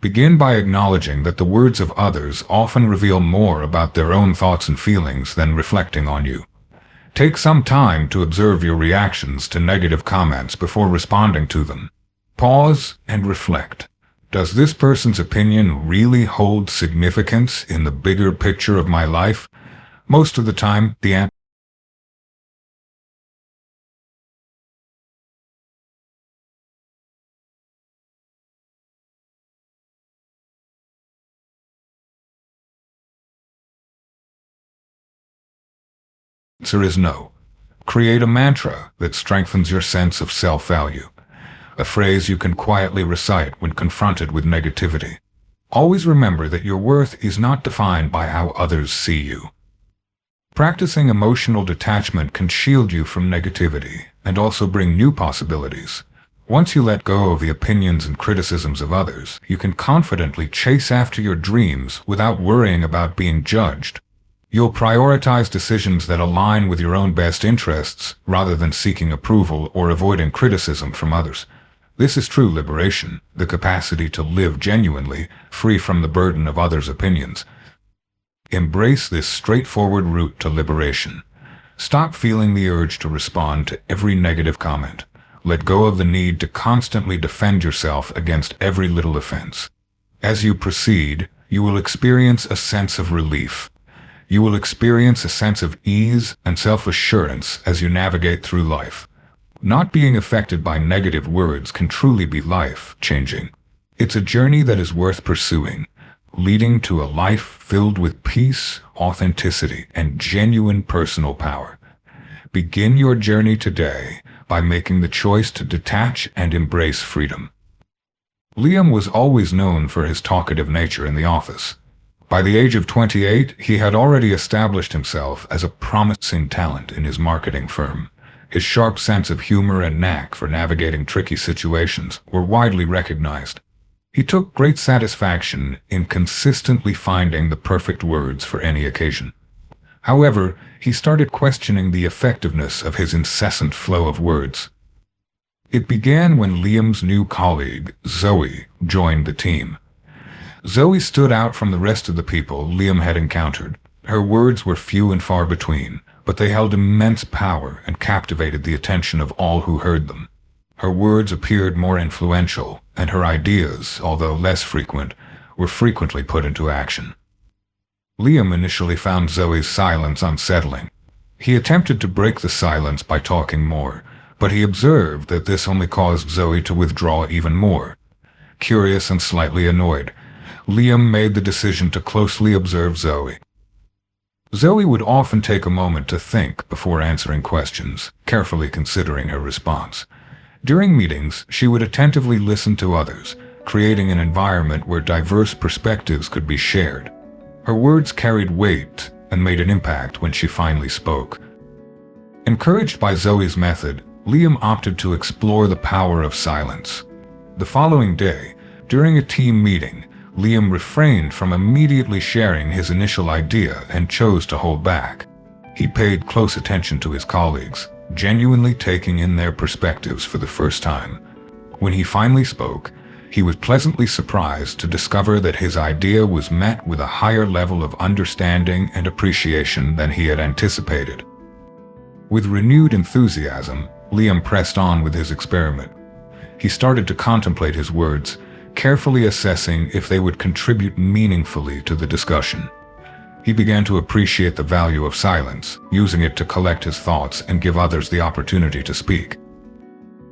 Begin by acknowledging that the words of others often reveal more about their own thoughts and feelings than reflecting on you. Take some time to observe your reactions to negative comments before responding to them. Pause and reflect. Does this person's opinion really hold significance in the bigger picture of my life? Most of the time, the answer is no. Create a mantra that strengthens your sense of self-value, a phrase you can quietly recite when confronted with negativity. Always remember that your worth is not defined by how others see you. Practicing emotional detachment can shield you from negativity and also bring new possibilities. Once you let go of the opinions and criticisms of others, you can confidently chase after your dreams without worrying about being judged. You'll prioritize decisions that align with your own best interests rather than seeking approval or avoiding criticism from others. This is true liberation, the capacity to live genuinely, free from the burden of others' opinions. Embrace this straightforward route to liberation. Stop feeling the urge to respond to every negative comment. Let go of the need to constantly defend yourself against every little offense. As you proceed, you will experience a sense of relief. You will experience a sense of ease and self-assurance as you navigate through life. Not being affected by negative words can truly be life-changing. It's a journey that is worth pursuing, leading to a life filled with peace, authenticity, and genuine personal power. Begin your journey today by making the choice to detach and embrace freedom. Liam was always known for his talkative nature in the office. By the age of 28, he had already established himself as a promising talent in his marketing firm. His sharp sense of humor and knack for navigating tricky situations were widely recognized. He took great satisfaction in consistently finding the perfect words for any occasion. However, he started questioning the effectiveness of his incessant flow of words. It began when Liam's new colleague, Zoe, joined the team. Zoe stood out from the rest of the people Liam had encountered. Her words were few and far between, but they held immense power and captivated the attention of all who heard them. Her words appeared more influential, and her ideas, although less frequent, were frequently put into action. Liam initially found Zoe's silence unsettling. He attempted to break the silence by talking more, but he observed that this only caused Zoe to withdraw even more. Curious and slightly annoyed, Liam made the decision to closely observe Zoe. Zoe would often take a moment to think before answering questions, carefully considering her response. During meetings, she would attentively listen to others, creating an environment where diverse perspectives could be shared. Her words carried weight and made an impact when she finally spoke. Encouraged by Zoe's method, Liam opted to explore the power of silence. The following day, during a team meeting, Liam refrained from immediately sharing his initial idea and chose to hold back. He paid close attention to his colleagues, genuinely taking in their perspectives for the first time. When he finally spoke, he was pleasantly surprised to discover that his idea was met with a higher level of understanding and appreciation than he had anticipated. With renewed enthusiasm, Liam pressed on with his experiment. He started to contemplate his words, carefully assessing if they would contribute meaningfully to the discussion. He began to appreciate the value of silence, using it to collect his thoughts and give others the opportunity to speak.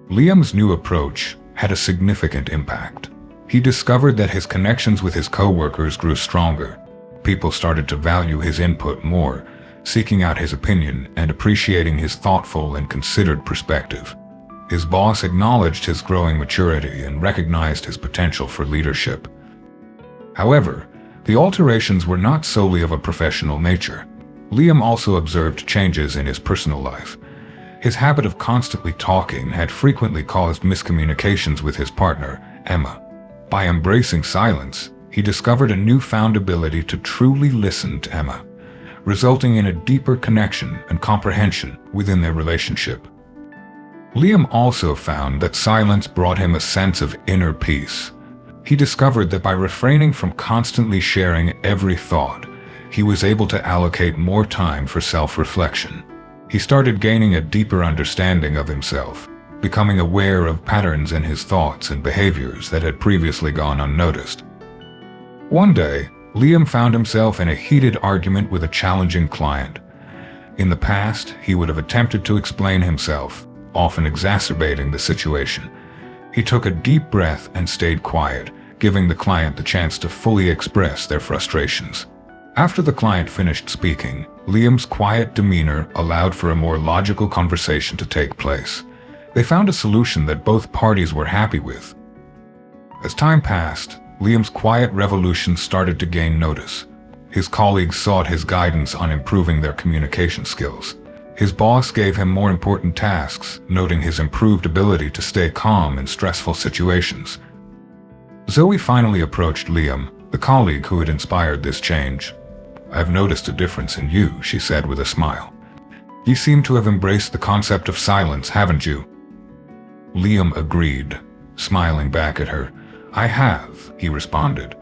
Liam's new approach had a significant impact. He discovered that his connections with his co-workers grew stronger. People started to value his input more, seeking out his opinion and appreciating his thoughtful and considered perspective. His boss acknowledged his growing maturity and recognized his potential for leadership. However, the alterations were not solely of a professional nature. Liam also observed changes in his personal life. His habit of constantly talking had frequently caused miscommunications with his partner, Emma. By embracing silence, he discovered a newfound ability to truly listen to Emma, resulting in a deeper connection and comprehension within their relationship. Liam also found that silence brought him a sense of inner peace. He discovered that by refraining from constantly sharing every thought, he was able to allocate more time for self-reflection. He started gaining a deeper understanding of himself, becoming aware of patterns in his thoughts and behaviors that had previously gone unnoticed. One day, Liam found himself in a heated argument with a challenging client. In the past, he would have attempted to explain himself, often exacerbating the situation. He took a deep breath and stayed quiet, giving the client the chance to fully express their frustrations. After the client finished speaking, Liam's quiet demeanor allowed for a more logical conversation to take place. They found a solution that both parties were happy with. As time passed, Liam's quiet revolution started to gain notice. His colleagues sought his guidance on improving their communication skills. His boss gave him more important tasks, noting his improved ability to stay calm in stressful situations. Zoe finally approached Liam, the colleague who had inspired this change. "I've noticed a difference in you," she said with a smile. "You seem to have embraced the concept of silence, haven't you?" Liam agreed, smiling back at her. "I have," he responded,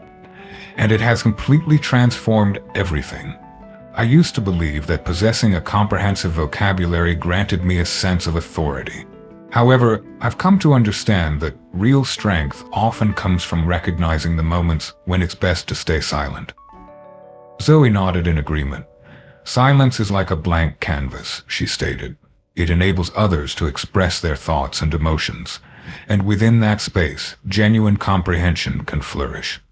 "and it has completely transformed everything. I used to believe that possessing a comprehensive vocabulary granted me a sense of authority. However, I've come to understand that real strength often comes from recognizing the moments when it's best to stay silent." Zoe nodded in agreement. "Silence is like a blank canvas," she stated. "It enables others to express their thoughts and emotions, and within that space, genuine comprehension can flourish."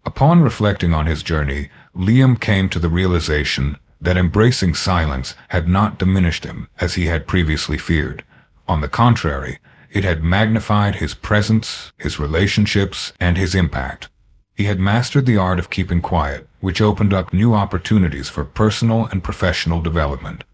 Upon reflecting on his journey, Liam came to the realization that embracing silence had not diminished him as he had previously feared. On the contrary, it had magnified his presence, his relationships, and his impact. He had mastered the art of keeping quiet, which opened up new opportunities for personal and professional development.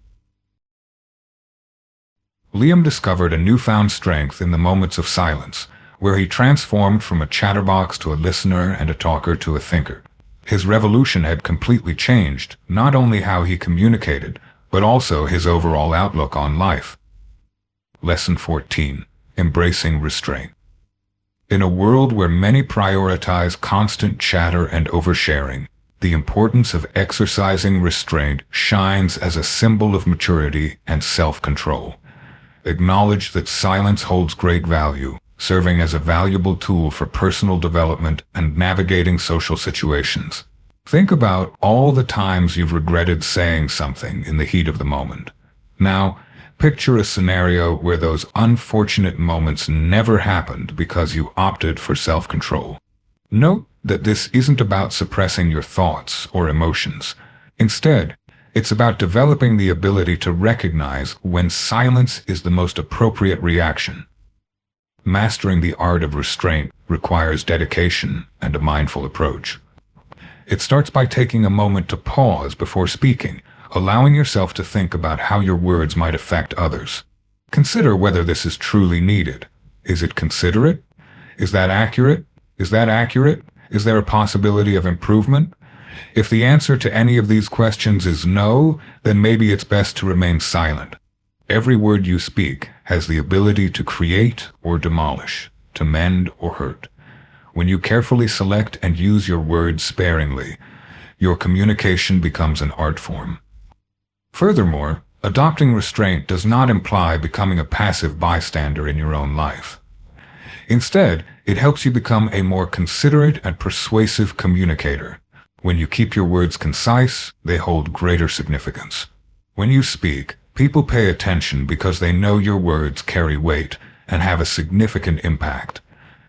Liam discovered a newfound strength in the moments of silence, where he transformed from a chatterbox to a listener and a talker to a thinker. His revolution had completely changed not only how he communicated, but also his overall outlook on life. Lesson 14. Embracing restraint. In a world where many prioritize constant chatter and oversharing, the importance of exercising restraint shines as a symbol of maturity and self-control. Acknowledge that silence holds great value, serving as a valuable tool for personal development and navigating social situations. Think about all the times you've regretted saying something in the heat of the moment. Now, picture a scenario where those unfortunate moments never happened because you opted for self-control. Note that this isn't about suppressing your thoughts or emotions. Instead, it's about developing the ability to recognize when silence is the most appropriate reaction. Mastering the art of restraint requires dedication and a mindful approach. It starts by taking a moment to pause before speaking, allowing yourself to think about how your words might affect others. Consider whether this is truly needed. Is it considerate? Is that accurate? Is that accurate? Is there a possibility of improvement? If the answer to any of these questions is no, then maybe it's best to remain silent. Every word you speak has the ability to create or demolish, to mend or hurt. When you carefully select and use your words sparingly, your communication becomes an art form. Furthermore, adopting restraint does not imply becoming a passive bystander in your own life. Instead, it helps you become a more considerate and persuasive communicator. When you keep your words concise, they hold greater significance. When you speak, people pay attention because they know your words carry weight and have a significant impact.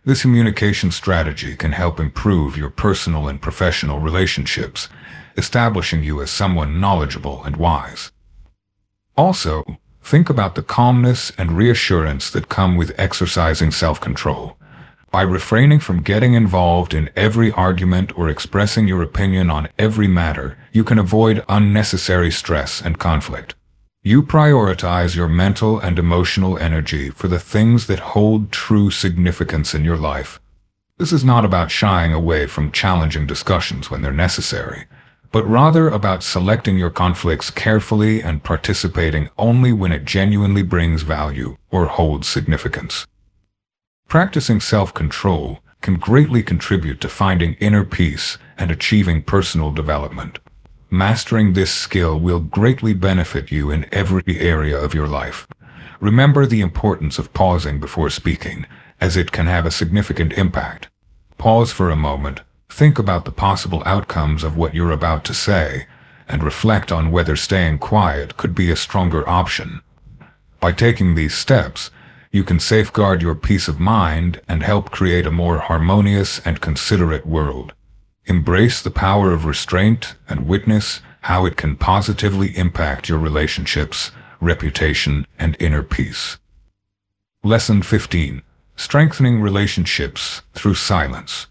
This communication strategy can help improve your personal and professional relationships, establishing you as someone knowledgeable and wise. Also, think about the calmness and reassurance that come with exercising self-control. By refraining from getting involved in every argument or expressing your opinion on every matter, you can avoid unnecessary stress and conflict. You prioritize your mental and emotional energy for the things that hold true significance in your life. This is not about shying away from challenging discussions when they're necessary, but rather about selecting your conflicts carefully and participating only when it genuinely brings value or holds significance. Practicing self-control can greatly contribute to finding inner peace and achieving personal development. Mastering this skill will greatly benefit you in every area of your life. Remember the importance of pausing before speaking, as it can have a significant impact. Pause for a moment, think about the possible outcomes of what you're about to say, and reflect on whether staying quiet could be a stronger option. By taking these steps, you can safeguard your peace of mind and help create a more harmonious and considerate world. Embrace the power of restraint and witness how it can positively impact your relationships, reputation, and inner peace. Lesson 15. Strengthening relationships through silence.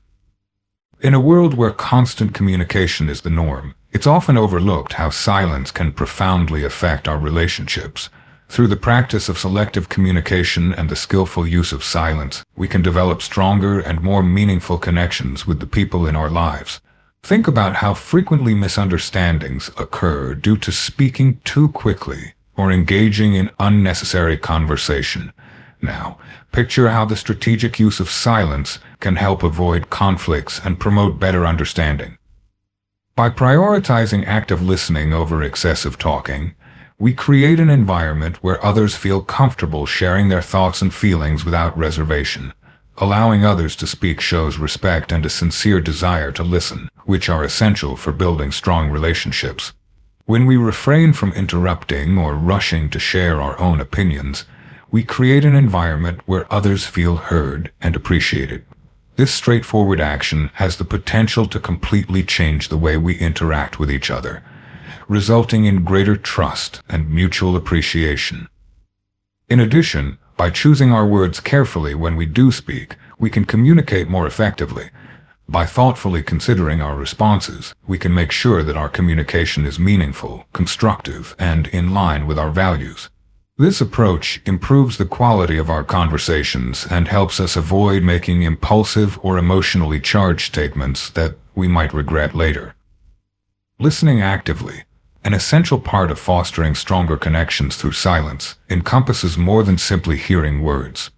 In a world where constant communication is the norm, it's often overlooked how silence can profoundly affect our relationships. Through the practice of selective communication and the skillful use of silence, we can develop stronger and more meaningful connections with the people in our lives. Think about how frequently misunderstandings occur due to speaking too quickly or engaging in unnecessary conversation. Now, picture how the strategic use of silence can help avoid conflicts and promote better understanding. By prioritizing active listening over excessive talking, we create an environment where others feel comfortable sharing their thoughts and feelings without reservation. Allowing others to speak shows respect and a sincere desire to listen, which are essential for building strong relationships. When we refrain from interrupting or rushing to share our own opinions, we create an environment where others feel heard and appreciated. This straightforward action has the potential to completely change the way we interact with each other, resulting in greater trust and mutual appreciation. In addition, by choosing our words carefully when we do speak, we can communicate more effectively. By thoughtfully considering our responses, we can make sure that our communication is meaningful, constructive, and in line with our values. This approach improves the quality of our conversations and helps us avoid making impulsive or emotionally charged statements that we might regret later. Listening actively, an essential part of fostering stronger connections through silence, encompasses more than simply hearing words.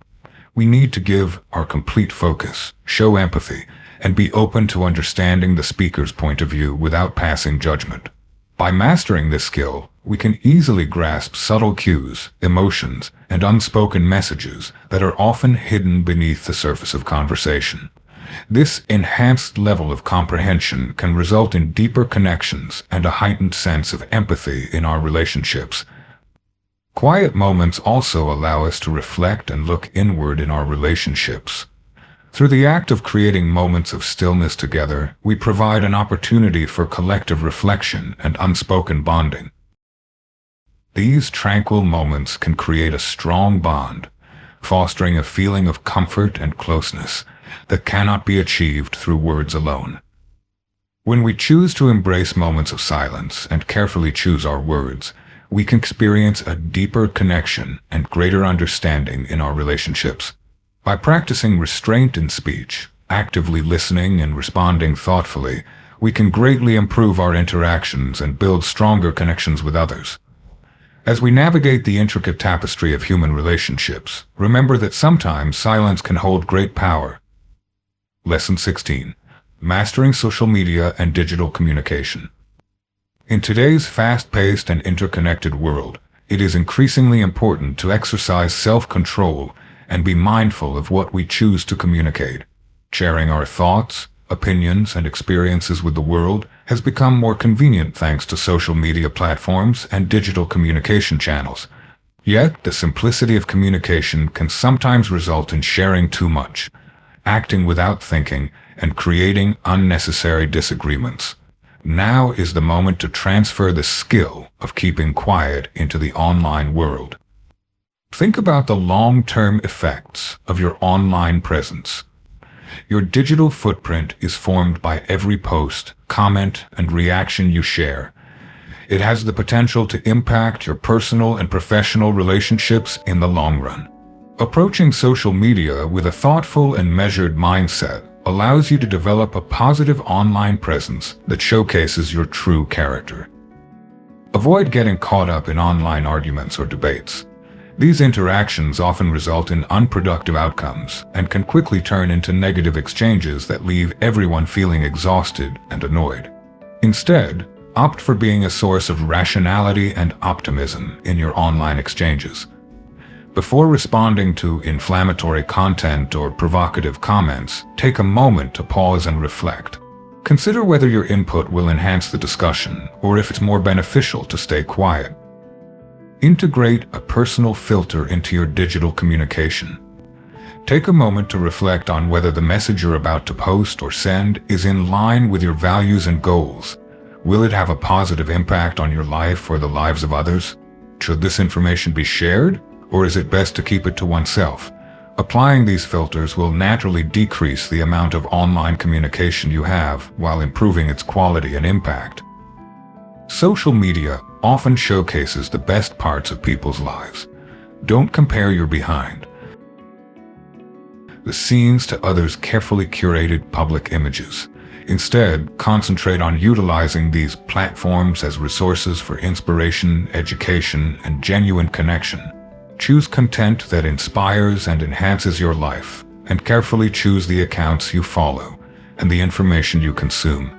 We need to give our complete focus, show empathy, and be open to understanding the speaker's point of view without passing judgment. By mastering this skill, we can easily grasp subtle cues, emotions, and unspoken messages that are often hidden beneath the surface of conversation. This enhanced level of comprehension can result in deeper connections and a heightened sense of empathy in our relationships. Quiet moments also allow us to reflect and look inward in our relationships. Through the act of creating moments of stillness together, we provide an opportunity for collective reflection and unspoken bonding. These tranquil moments can create a strong bond, fostering a feeling of comfort and closeness that cannot be achieved through words alone. When we choose to embrace moments of silence and carefully choose our words, we can experience a deeper connection and greater understanding in our relationships. By practicing restraint in speech, actively listening and responding thoughtfully, we can greatly improve our interactions and build stronger connections with others. As we navigate the intricate tapestry of human relationships, remember that sometimes silence can hold great power. Lesson 16. Mastering social media and digital communication. In today's fast-paced and interconnected world, it is increasingly important to exercise self-control and be mindful of what we choose to communicate. Sharing our thoughts, opinions, and experiences with the world has become more convenient thanks to social media platforms and digital communication channels. Yet, the simplicity of communication can sometimes result in sharing too much, acting without thinking, and creating unnecessary disagreements. Now is the moment to transfer the skill of keeping quiet into the online world. Think about the long-term effects of your online presence. Your digital footprint is formed by every post, comment, and reaction you share. It has the potential to impact your personal and professional relationships in the long run. Approaching social media with a thoughtful and measured mindset allows you to develop a positive online presence that showcases your true character. Avoid getting caught up in online arguments or debates. These interactions often result in unproductive outcomes and can quickly turn into negative exchanges that leave everyone feeling exhausted and annoyed. Instead, opt for being a source of rationality and optimism in your online exchanges. Before responding to inflammatory content or provocative comments, take a moment to pause and reflect. Consider whether your input will enhance the discussion or if it's more beneficial to stay quiet. Integrate a personal filter into your digital communication. Take a moment to reflect on whether the message you're about to post or send is in line with your values and goals. Will it have a positive impact on your life or the lives of others? Should this information be shared, or is it best to keep it to oneself? Applying these filters will naturally decrease the amount of online communication you have while improving its quality and impact. Social media often showcases the best parts of people's lives. Don't compare your behind the scenes to others' carefully curated public images. Instead, concentrate on utilizing these platforms as resources for inspiration, education, and genuine connection. Choose content that inspires and enhances your life, and carefully choose the accounts you follow and the information you consume.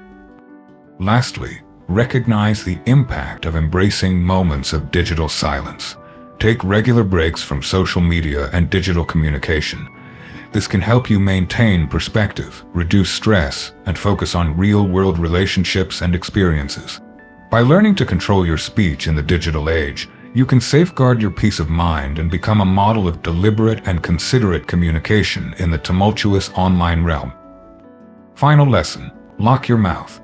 Lastly, recognize the impact of embracing moments of digital silence. Take regular breaks from social media and digital communication. This can help you maintain perspective, reduce stress, and focus on real-world relationships and experiences. By learning to control your speech in the digital age, you can safeguard your peace of mind and become a model of deliberate and considerate communication in the tumultuous online realm. Final lesson: lock your mouth.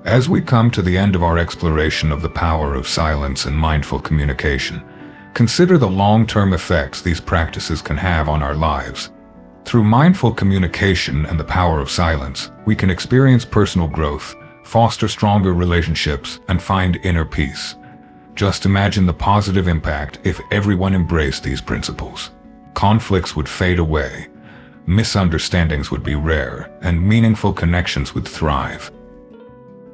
As we come to the end of our exploration of the power of silence and mindful communication, consider the long-term effects these practices can have on our lives. Through mindful communication and the power of silence, we can experience personal growth, foster stronger relationships, and find inner peace. Just imagine the positive impact if everyone embraced these principles. Conflicts would fade away, misunderstandings would be rare, and meaningful connections would thrive.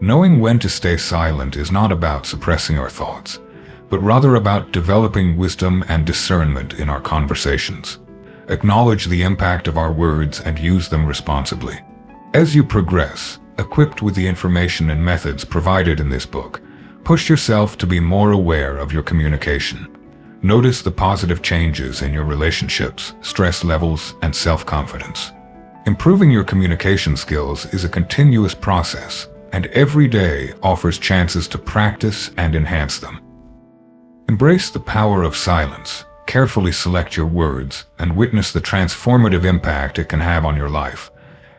Knowing when to stay silent is not about suppressing our thoughts, but rather about developing wisdom and discernment in our conversations. Acknowledge the impact of our words and use them responsibly. As you progress, equipped with the information and methods provided in this book, push yourself to be more aware of your communication. Notice the positive changes in your relationships, stress levels, and self-confidence. Improving your communication skills is a continuous process, and every day offers chances to practice and enhance them. Embrace the power of silence, carefully select your words, and witness the transformative impact it can have on your life.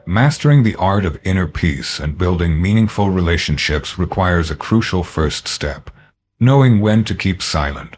Mastering the art of inner peace and building meaningful relationships requires a crucial first step: knowing when to keep silent.